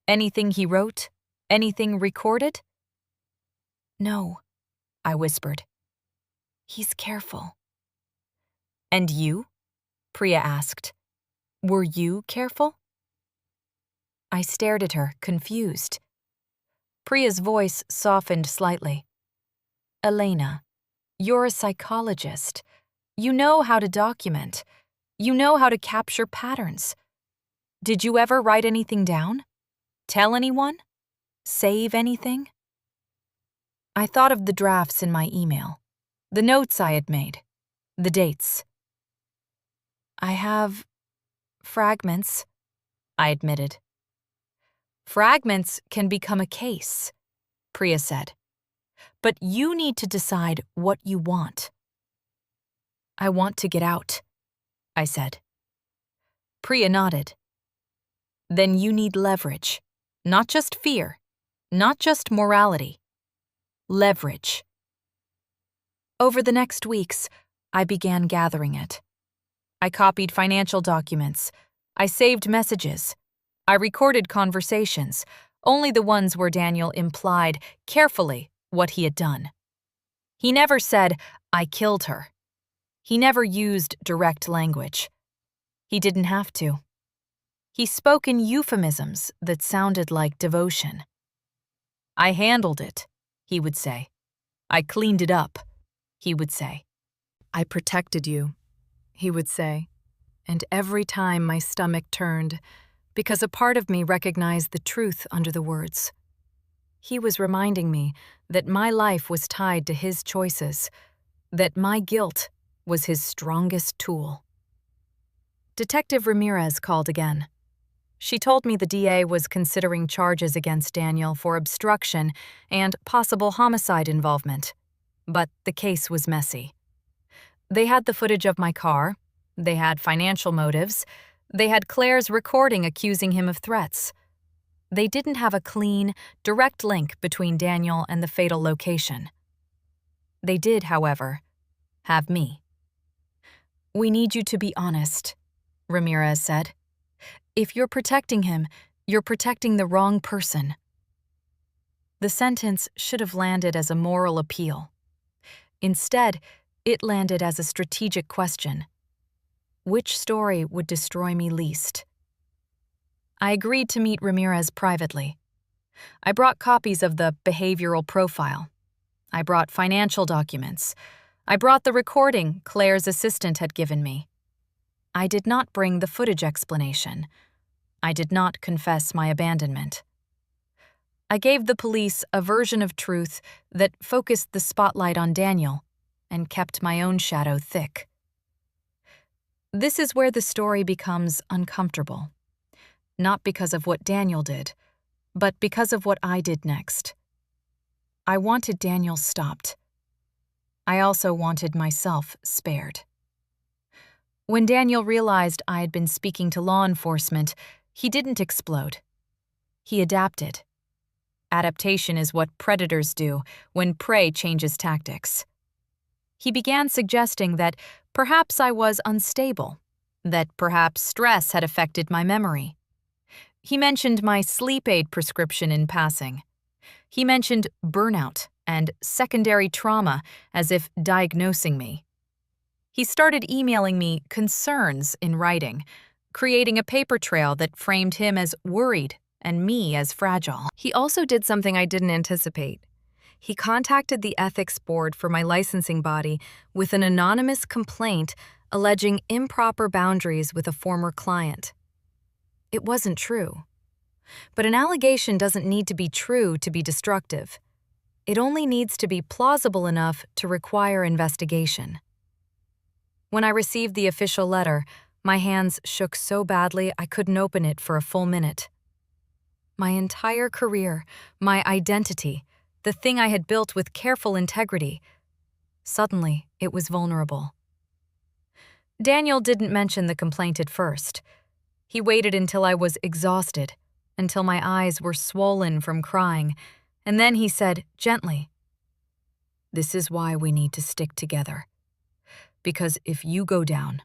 Speaker 1: Anything he wrote? Anything recorded?" "No," I whispered. "He's careful." "And you?" Priya asked. "Were you careful?" I stared at her, confused. Priya's voice softened slightly. "Elena, you're a psychologist. You know how to document. You know how to capture patterns. Did you ever write anything down? Tell anyone? Save anything?" I thought of the drafts in my email, the notes I had made, the dates. "I have fragments," I admitted. "Fragments can become a case," Priya said. "But you need to decide what you want." "I want to get out," I said. Priya nodded. "Then you need leverage, not just fear, not just morality. Leverage." Over the next weeks, I began gathering it. I copied financial documents. I saved messages. I recorded conversations, only the ones where Daniel implied carefully what he had done. He never said, "I killed her." He never used direct language. He didn't have to. He spoke in euphemisms that sounded like devotion. "I handled it," he would say. "I cleaned it up," he would say. "I protected you," he would say. And every time my stomach turned, because a part of me recognized the truth under the words. He was reminding me that my life was tied to his choices, that my guilt was his strongest tool. Detective Ramirez called again. She told me the DA was considering charges against Daniel for obstruction and possible homicide involvement, but the case was messy. They had the footage of my car, they had financial motives, they had Claire's recording accusing him of threats. They didn't have a clean, direct link between Daniel and the fatal location. They did, however, have me. "We need you to be honest," Ramirez said. "If you're protecting him, you're protecting the wrong person." The sentence should have landed as a moral appeal. Instead, it landed as a strategic question. Which story would destroy me least? I agreed to meet Ramirez privately. I brought copies of the behavioral profile. I brought financial documents. I brought the recording Claire's assistant had given me. I did not bring the footage explanation. I did not confess my abandonment. I gave the police a version of truth that focused the spotlight on Daniel and kept my own shadow thick. This is where the story becomes uncomfortable. Not because of what Daniel did, but because of what I did next. I wanted Daniel stopped. I also wanted myself spared. When Daniel realized I had been speaking to law enforcement, he didn't explode. He adapted. Adaptation is what predators do when prey changes tactics. He began suggesting that perhaps I was unstable, that perhaps stress had affected my memory. He mentioned my sleep aid prescription in passing. He mentioned burnout and secondary trauma as if diagnosing me. He started emailing me concerns in writing, creating a paper trail that framed him as worried and me as fragile. He also did something I didn't anticipate. He contacted the ethics board for my licensing body with an anonymous complaint alleging improper boundaries with a former client. It wasn't true. But an allegation doesn't need to be true to be destructive. It only needs to be plausible enough to require investigation. When I received the official letter, my hands shook so badly I couldn't open it for a full minute. My entire career, my identity, the thing I had built with careful integrity, suddenly it was vulnerable. Daniel didn't mention the complaint at first. He waited until I was exhausted, until my eyes were swollen from crying, and then he said gently, "This is why we need to stick together. Because if you go down,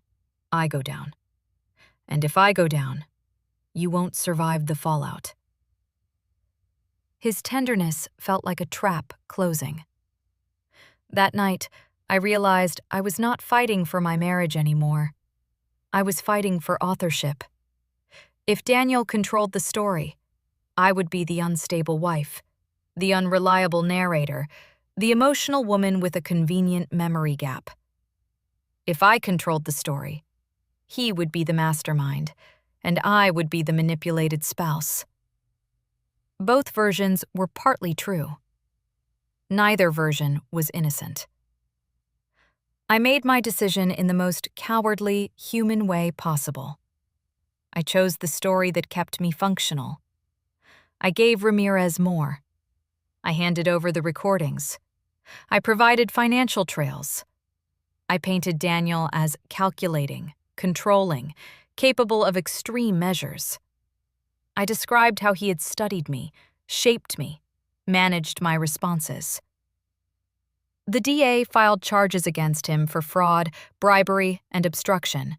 Speaker 1: I go down. And if I go down, you won't survive the fallout." His tenderness felt like a trap closing. That night, I realized I was not fighting for my marriage anymore. I was fighting for authorship. If Daniel controlled the story, I would be the unstable wife, the unreliable narrator, the emotional woman with a convenient memory gap. If I controlled the story, he would be the mastermind, and I would be the manipulated spouse. Both versions were partly true. Neither version was innocent. I made my decision in the most cowardly, human way possible. I chose the story that kept me functional. I gave Ramirez more. I handed over the recordings. I provided financial trails. I painted Daniel as calculating, controlling, capable of extreme measures. I described how he had studied me, shaped me, managed my responses. The DA filed charges against him for fraud, bribery, and obstruction.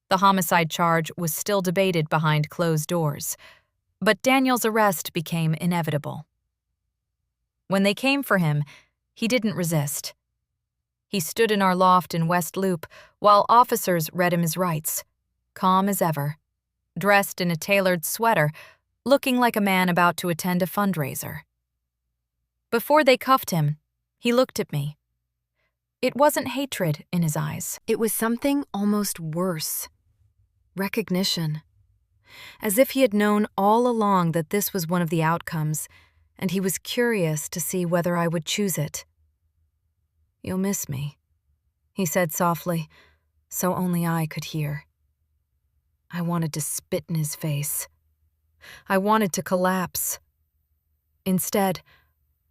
Speaker 1: The homicide charge was still debated behind closed doors, but Daniel's arrest became inevitable. When they came for him, he didn't resist. He stood in our loft in West Loop while officers read him his rights, calm as ever, dressed in a tailored sweater, looking like a man about to attend a fundraiser. Before they cuffed him, he looked at me. It wasn't hatred in his eyes. It was something almost worse. Recognition. As if he had known all along that this was one of the outcomes, and he was curious to see whether I would choose it. "You'll miss me," he said softly, so only I could hear. I wanted to spit in his face. I wanted to collapse. Instead,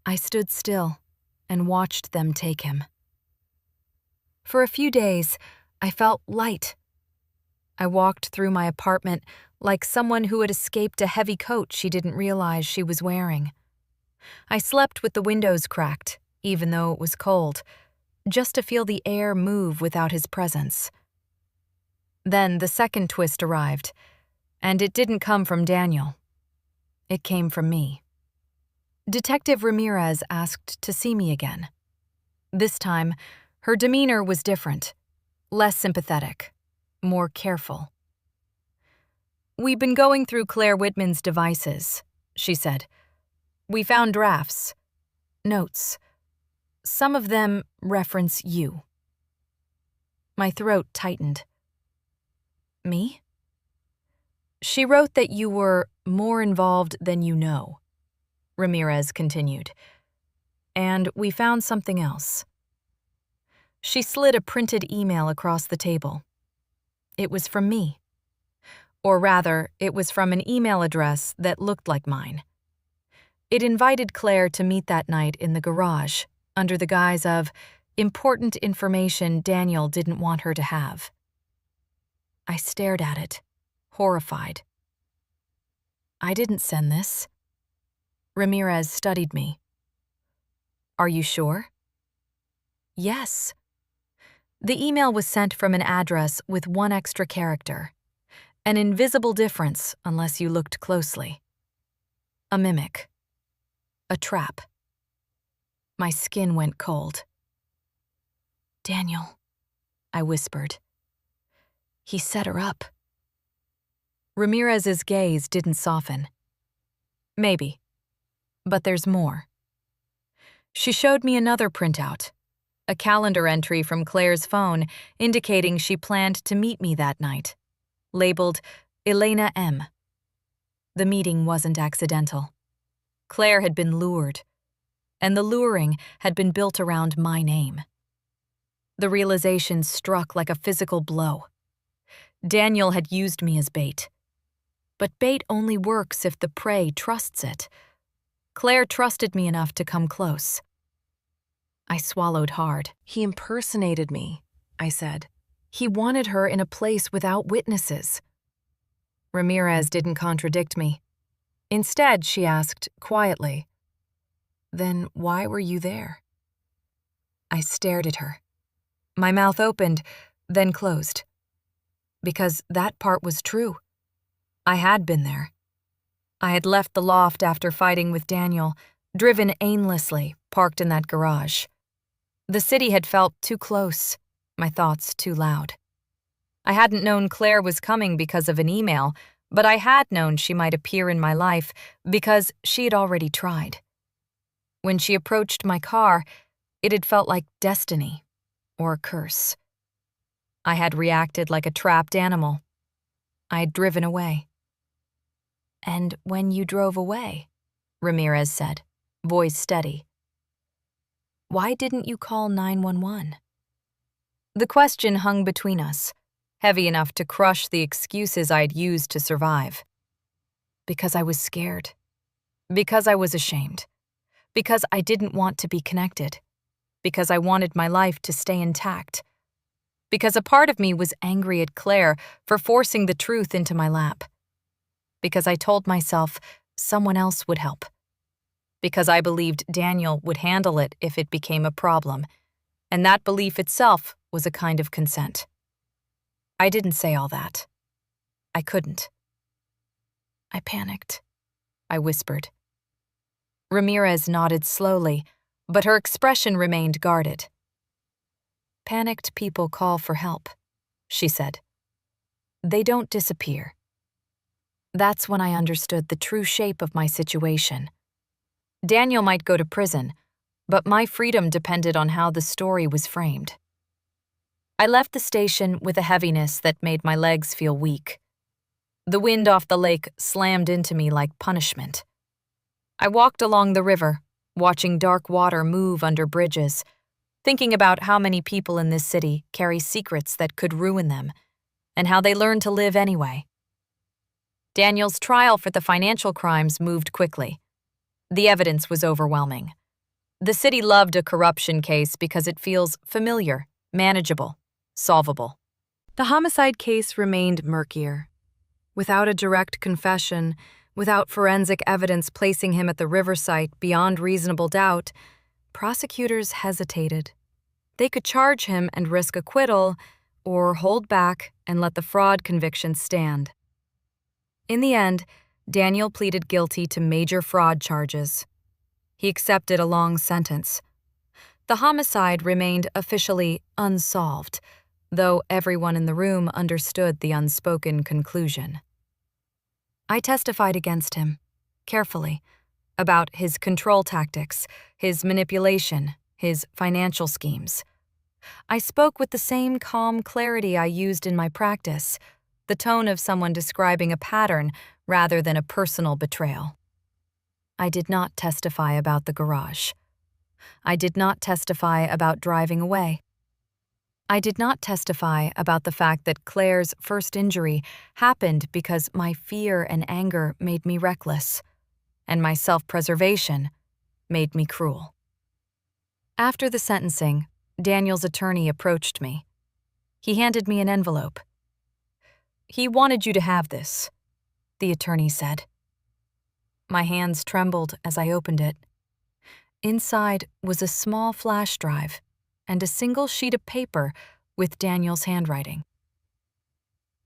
Speaker 1: I stood still and watched them take him. For a few days, I felt light. I walked through my apartment like someone who had escaped a heavy coat she didn't realize she was wearing. I slept with the windows cracked, even though it was cold, just to feel the air move without his presence. Then the second twist arrived, and it didn't come from Daniel. It came from me. Detective Ramirez asked to see me again. This time, her demeanor was different, less sympathetic, more careful. "We've been going through Claire Whitman's devices," she said. "We found drafts, notes. Some of them reference you." My throat tightened. "Me?" "She wrote that you were more involved than you know." Ramirez continued. And we found something else. She slid a printed email across the table. It was from me. Or rather, it was from an email address that looked like mine. It invited Claire to meet that night in the garage, under the guise of important information Daniel didn't want her to have. I stared at it, horrified. I didn't send this. Ramirez studied me. Are you sure? Yes. The email was sent from an address with one extra character. An invisible difference unless you looked closely. A mimic. A trap. My skin went cold. Daniel, I whispered. He set her up. Ramirez's gaze didn't soften. Maybe. But there's more. She showed me another printout, a calendar entry from Claire's phone indicating she planned to meet me that night, labeled Elena M. The meeting wasn't accidental. Claire had been lured, and the luring had been built around my name. The realization struck like a physical blow. Daniel had used me as bait. But bait only works if the prey trusts it. Claire trusted me enough to come close. I swallowed hard. He impersonated me, I said. He wanted her in a place without witnesses. Ramirez didn't contradict me. Instead, she asked, quietly, "Then why were you there?" I stared at her. My mouth opened, then closed. Because that part was true. I had been there. I had left the loft after fighting with Daniel, driven aimlessly, parked in that garage. The city had felt too close, my thoughts too loud. I hadn't known Claire was coming because of an email, but I had known she might appear in my life because she had already tried. When she approached my car, it had felt like destiny or a curse. I had reacted like a trapped animal. I had driven away. And when you drove away, Ramirez said, voice steady, why didn't you call 911? The question hung between us, heavy enough to crush the excuses I'd used to survive. Because I was scared. Because I was ashamed. Because I didn't want to be connected. Because I wanted my life to stay intact. Because a part of me was angry at Claire for forcing the truth into my lap. Because I told myself someone else would help. Because I believed Daniel would handle it if it became a problem, and that belief itself was a kind of consent. I didn't say all that. I couldn't. I panicked, I whispered. Ramirez nodded slowly, but her expression remained guarded. Panicked people call for help, she said. They don't disappear. That's when I understood the true shape of my situation. Daniel might go to prison, but my freedom depended on how the story was framed. I left the station with a heaviness that made my legs feel weak. The wind off the lake slammed into me like punishment. I walked along the river, watching dark water move under bridges, thinking about how many people in this city carry secrets that could ruin them, and how they learn to live anyway. Daniel's trial for the financial crimes moved quickly. The evidence was overwhelming. The city loved a corruption case because it feels familiar, manageable, solvable. The homicide case remained murkier. Without a direct confession, without forensic evidence placing him at the river site beyond reasonable doubt, prosecutors hesitated. They could charge him and risk acquittal, or hold back and let the fraud conviction stand. In the end, Daniel pleaded guilty to major fraud charges. He accepted a long sentence. The homicide remained officially unsolved, though everyone in the room understood the unspoken conclusion. I testified against him, carefully, about his control tactics, his manipulation, his financial schemes. I spoke with the same calm clarity I used in my practice, the tone of someone describing a pattern rather than a personal betrayal. I did not testify about the garage. I did not testify about driving away. I did not testify about the fact that Claire's first injury happened because my fear and anger made me reckless, and my self-preservation made me cruel. After the sentencing, Daniel's attorney approached me. He handed me an envelope. "He wanted you to have this," the attorney said. My hands trembled as I opened it. Inside was a small flash drive and a single sheet of paper with Daniel's handwriting.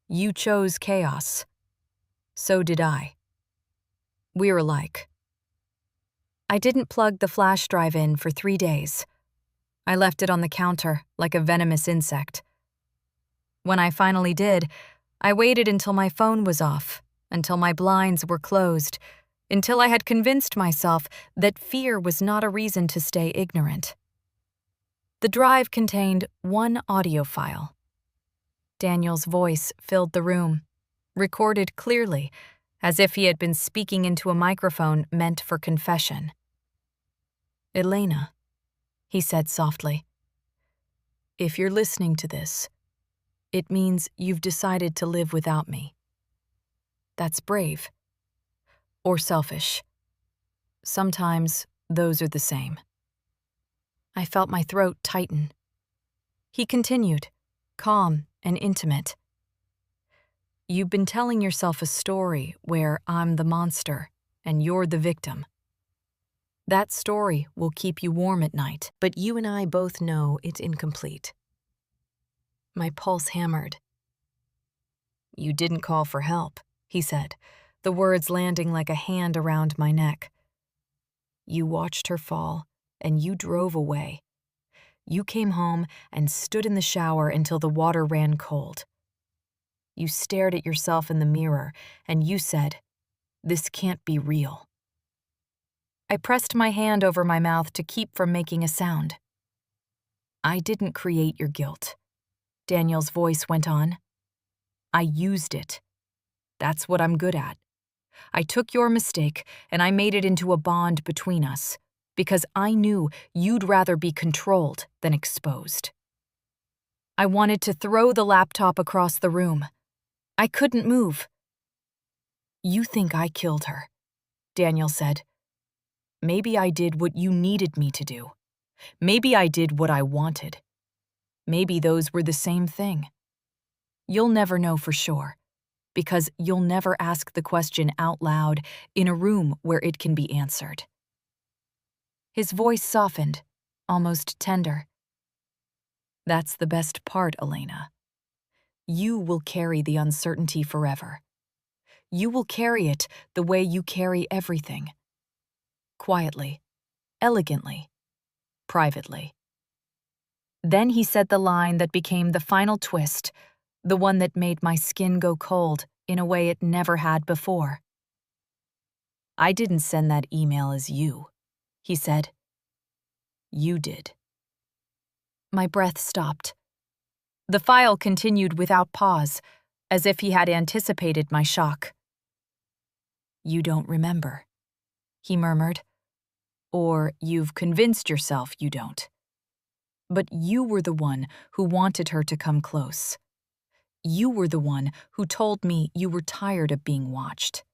Speaker 1: "You chose chaos. So did I. We're alike." I didn't plug the flash drive in for 3 days. I left it on the counter like a venomous insect. When I finally did, I waited until my phone was off, until my blinds were closed, until I had convinced myself that fear was not a reason to stay ignorant. The drive contained one audio file. Daniel's voice filled the room, recorded clearly, as if he had been speaking into a microphone meant for confession. "Elena," he said softly, "if you're listening to this, it means you've decided to live without me. That's brave. Or selfish. Sometimes those are the same." I felt my throat tighten. He continued, calm and intimate. "You've been telling yourself a story where I'm the monster and you're the victim. That story will keep you warm at night, but you and I both know it's incomplete." My pulse hammered. "You didn't call for help," he said, the words landing like a hand around my neck. "You watched her fall, and you drove away. You came home and stood in the shower until the water ran cold. You stared at yourself in the mirror, and you said, 'This can't be real.'" I pressed my hand over my mouth to keep from making a sound. "I didn't create your guilt," Daniel's voice went on. "I used it. That's what I'm good at. I took your mistake and I made it into a bond between us, because I knew you'd rather be controlled than exposed." I wanted to throw the laptop across the room. I couldn't move. "You think I killed her," Daniel said. "Maybe I did what you needed me to do. Maybe I did what I wanted. Maybe those were the same thing. You'll never know for sure, because you'll never ask the question out loud in a room where it can be answered." His voice softened, almost tender. "That's the best part, Elena. You will carry the uncertainty forever. You will carry it the way you carry everything. Quietly, elegantly, privately." Then he said the line that became the final twist, the one that made my skin go cold in a way it never had before. "I didn't send that email as you," he said. "You did." My breath stopped. The file continued without pause, as if he had anticipated my shock. "You don't remember," he murmured. "Or you've convinced yourself you don't. But you were the one who wanted her to come close. You were the one who told me you were tired of being watched.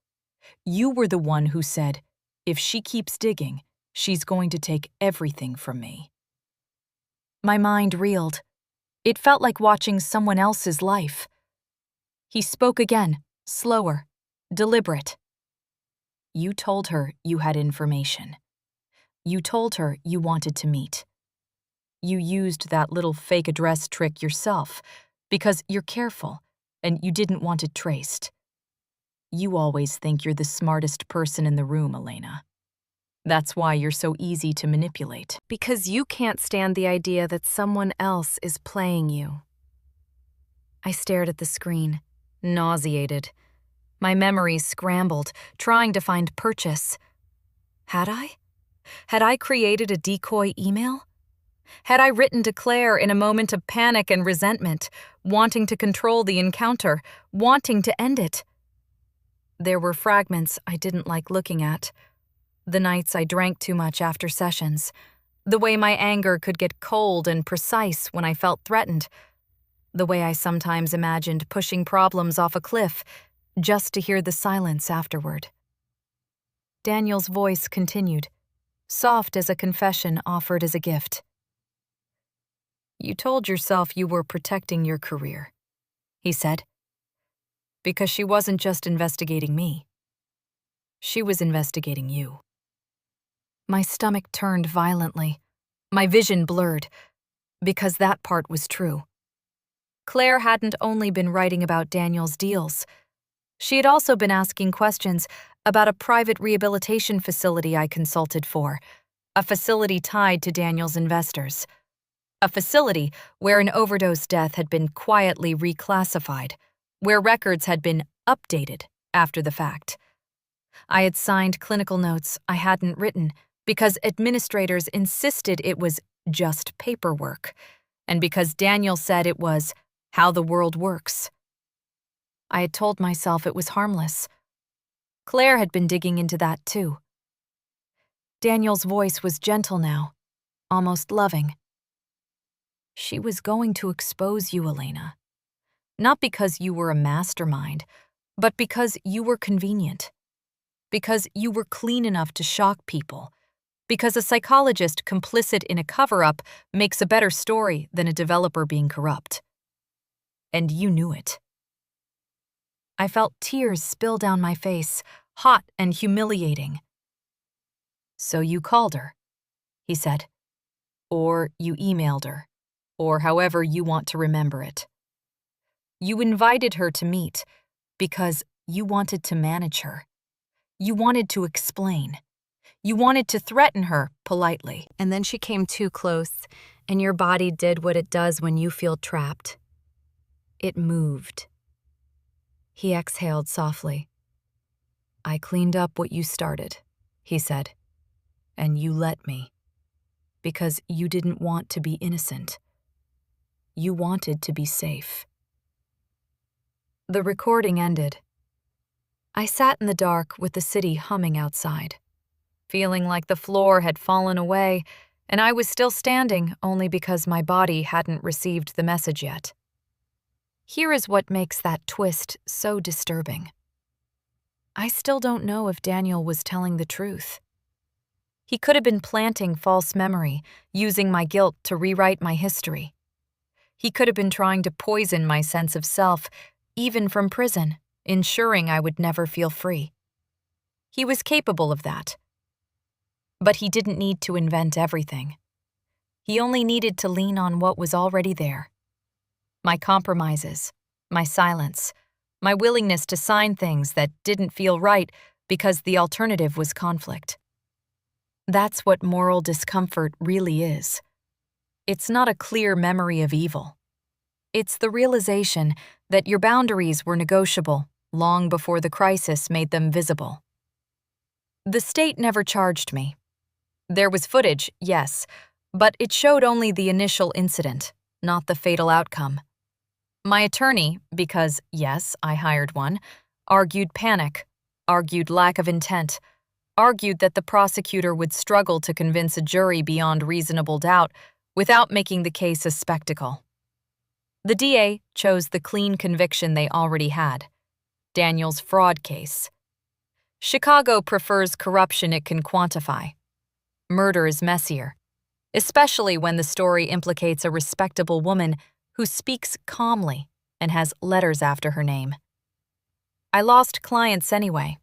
Speaker 1: You were the one who said, 'If she keeps digging, she's going to take everything from me.'" My mind reeled. It felt like watching someone else's life. He spoke again, slower, deliberate. "You told her you had information. You told her you wanted to meet. You used that little fake address trick yourself because you're careful and you didn't want it traced. You always think you're the smartest person in the room, Elena. That's why you're so easy to manipulate. Because you can't stand the idea that someone else is playing you." I stared at the screen, nauseated. My memories scrambled, trying to find purchase. Had I? Had I created a decoy email? Had I written to Claire in a moment of panic and resentment, wanting to control the encounter, wanting to end it? There were fragments I didn't like looking at. The nights I drank too much after sessions. The way my anger could get cold and precise when I felt threatened. The way I sometimes imagined pushing problems off a cliff just to hear the silence afterward. Daniel's voice continued, soft as a confession offered as a gift. "You told yourself you were protecting your career," he said, "because she wasn't just investigating me. She was investigating you." My stomach turned violently. My vision blurred, because that part was true. Claire hadn't only been writing about Daniel's deals. She had also been asking questions about a private rehabilitation facility I consulted for, a facility tied to Daniel's investors. A facility where an overdose death had been quietly reclassified, where records had been updated after the fact. I had signed clinical notes I hadn't written because administrators insisted it was just paperwork, and because Daniel said it was how the world works. I had told myself it was harmless. Claire had been digging into that too. Daniel's voice was gentle now, almost loving. "She was going to expose you, Elena. Not because you were a mastermind, but because you were convenient. Because you were clean enough to shock people. Because a psychologist complicit in a cover-up makes a better story than a developer being corrupt. And you knew it." I felt tears spill down my face, hot and humiliating. "So you called her," he said. "Or you emailed her, or however you want to remember it. You invited her to meet because you wanted to manage her. You wanted to explain. You wanted to threaten her politely. And then she came too close, and your body did what it does when you feel trapped. It moved." He exhaled softly. "I cleaned up what you started," he said. "And you let me. Because you didn't want to be innocent. You wanted to be safe." The recording ended. I sat in the dark with the city humming outside, feeling like the floor had fallen away and I was still standing only because my body hadn't received the message yet. Here is what makes that twist so disturbing. I still don't know if Daniel was telling the truth. He could have been planting false memory, using my guilt to rewrite my history. He could have been trying to poison my sense of self, even from prison, ensuring I would never feel free. He was capable of that. But he didn't need to invent everything. He only needed to lean on what was already there. My compromises, my silence, my willingness to sign things that didn't feel right because the alternative was conflict. That's what moral discomfort really is. It's not a clear memory of evil. It's the realization that your boundaries were negotiable long before the crisis made them visible. The state never charged me. There was footage, yes, but it showed only the initial incident, not the fatal outcome. My attorney, because, yes, I hired one, argued panic, argued lack of intent, argued that the prosecutor would struggle to convince a jury beyond reasonable doubt without making the case a spectacle. The DA chose the clean conviction they already had, Daniel's fraud case. Chicago prefers corruption it can quantify. Murder is messier, especially when the story implicates a respectable woman who speaks calmly and has letters after her name. I lost clients anyway,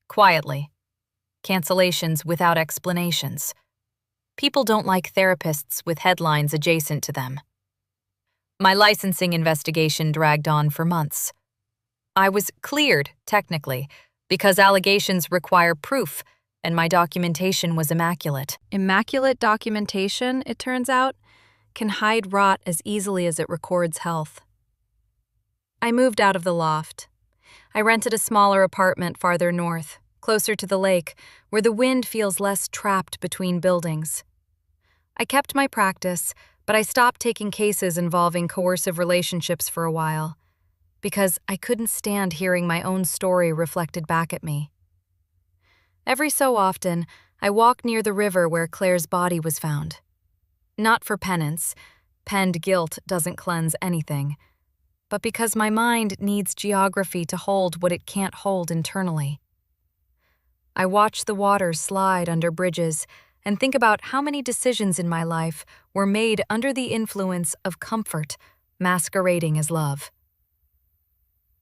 Speaker 1: quietly. Cancellations without explanations. People don't like therapists with headlines adjacent to them. My licensing investigation dragged on for months. I was cleared, technically, because allegations require proof, and my documentation was immaculate. Immaculate documentation, it turns out, can hide rot as easily as it records health. I moved out of the loft. I rented a smaller apartment farther north, closer to the lake, where the wind feels less trapped between buildings. I kept my practice, but I stopped taking cases involving coercive relationships for a while, because I couldn't stand hearing my own story reflected back at me. Every so often, I walk near the river where Claire's body was found. Not for penance, penned guilt doesn't cleanse anything, but because my mind needs geography to hold what it can't hold internally. I watch the water slide under bridges and think about how many decisions in my life were made under the influence of comfort, masquerading as love.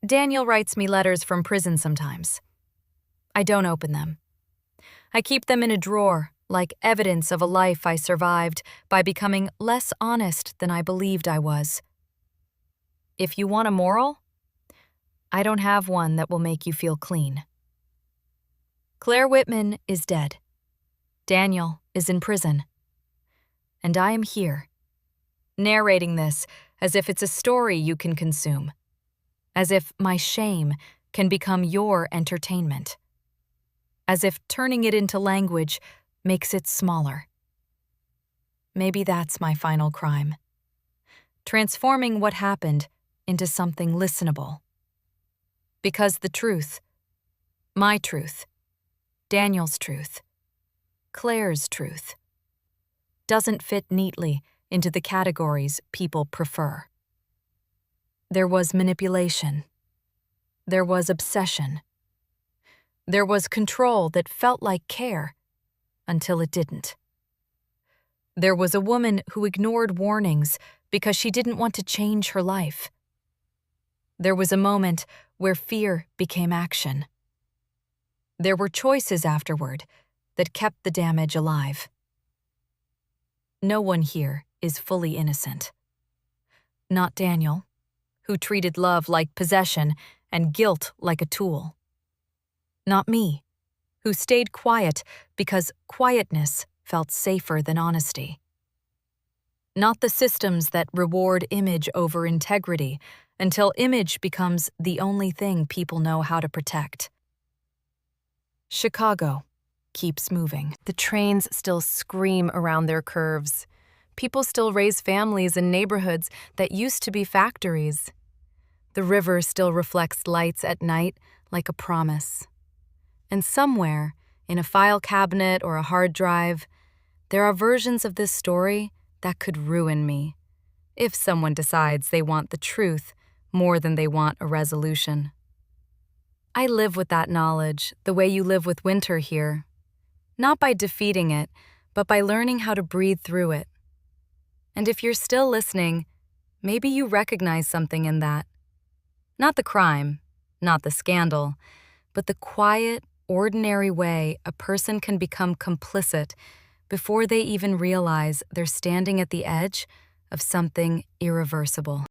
Speaker 1: Daniel writes me letters from prison sometimes. I don't open them. I keep them in a drawer, like evidence of a life I survived by becoming less honest than I believed I was. If you want a moral, I don't have one that will make you feel clean. Claire Whitman is dead. Daniel is in prison. And I am here, narrating this as if it's a story you can consume, as if my shame can become your entertainment, as if turning it into language makes it smaller. Maybe that's my final crime, transforming what happened into something listenable. Because the truth, my truth, Daniel's truth, Claire's truth, doesn't fit neatly into the categories people prefer. There was manipulation. There was obsession. There was control that felt like care until it didn't. There was a woman who ignored warnings because she didn't want to change her life. There was a moment where fear became action. There were choices afterward that kept the damage alive. No one here is fully innocent. Not Daniel, who treated love like possession and guilt like a tool. Not me, who stayed quiet because quietness felt safer than honesty. Not the systems that reward image over integrity until image becomes the only thing people know how to protect. Chicago keeps moving. The trains still scream around their curves. People still raise families in neighborhoods that used to be factories. The river still reflects lights at night like a promise. And somewhere, in a file cabinet or a hard drive, there are versions of this story that could ruin me, if someone decides they want the truth more than they want a resolution. I live with that knowledge the way you live with winter here, not by defeating it, but by learning how to breathe through it. And if you're still listening, maybe you recognize something in that. Not the crime, not the scandal, but the quiet, ordinary way a person can become complicit before they even realize they're standing at the edge of something irreversible.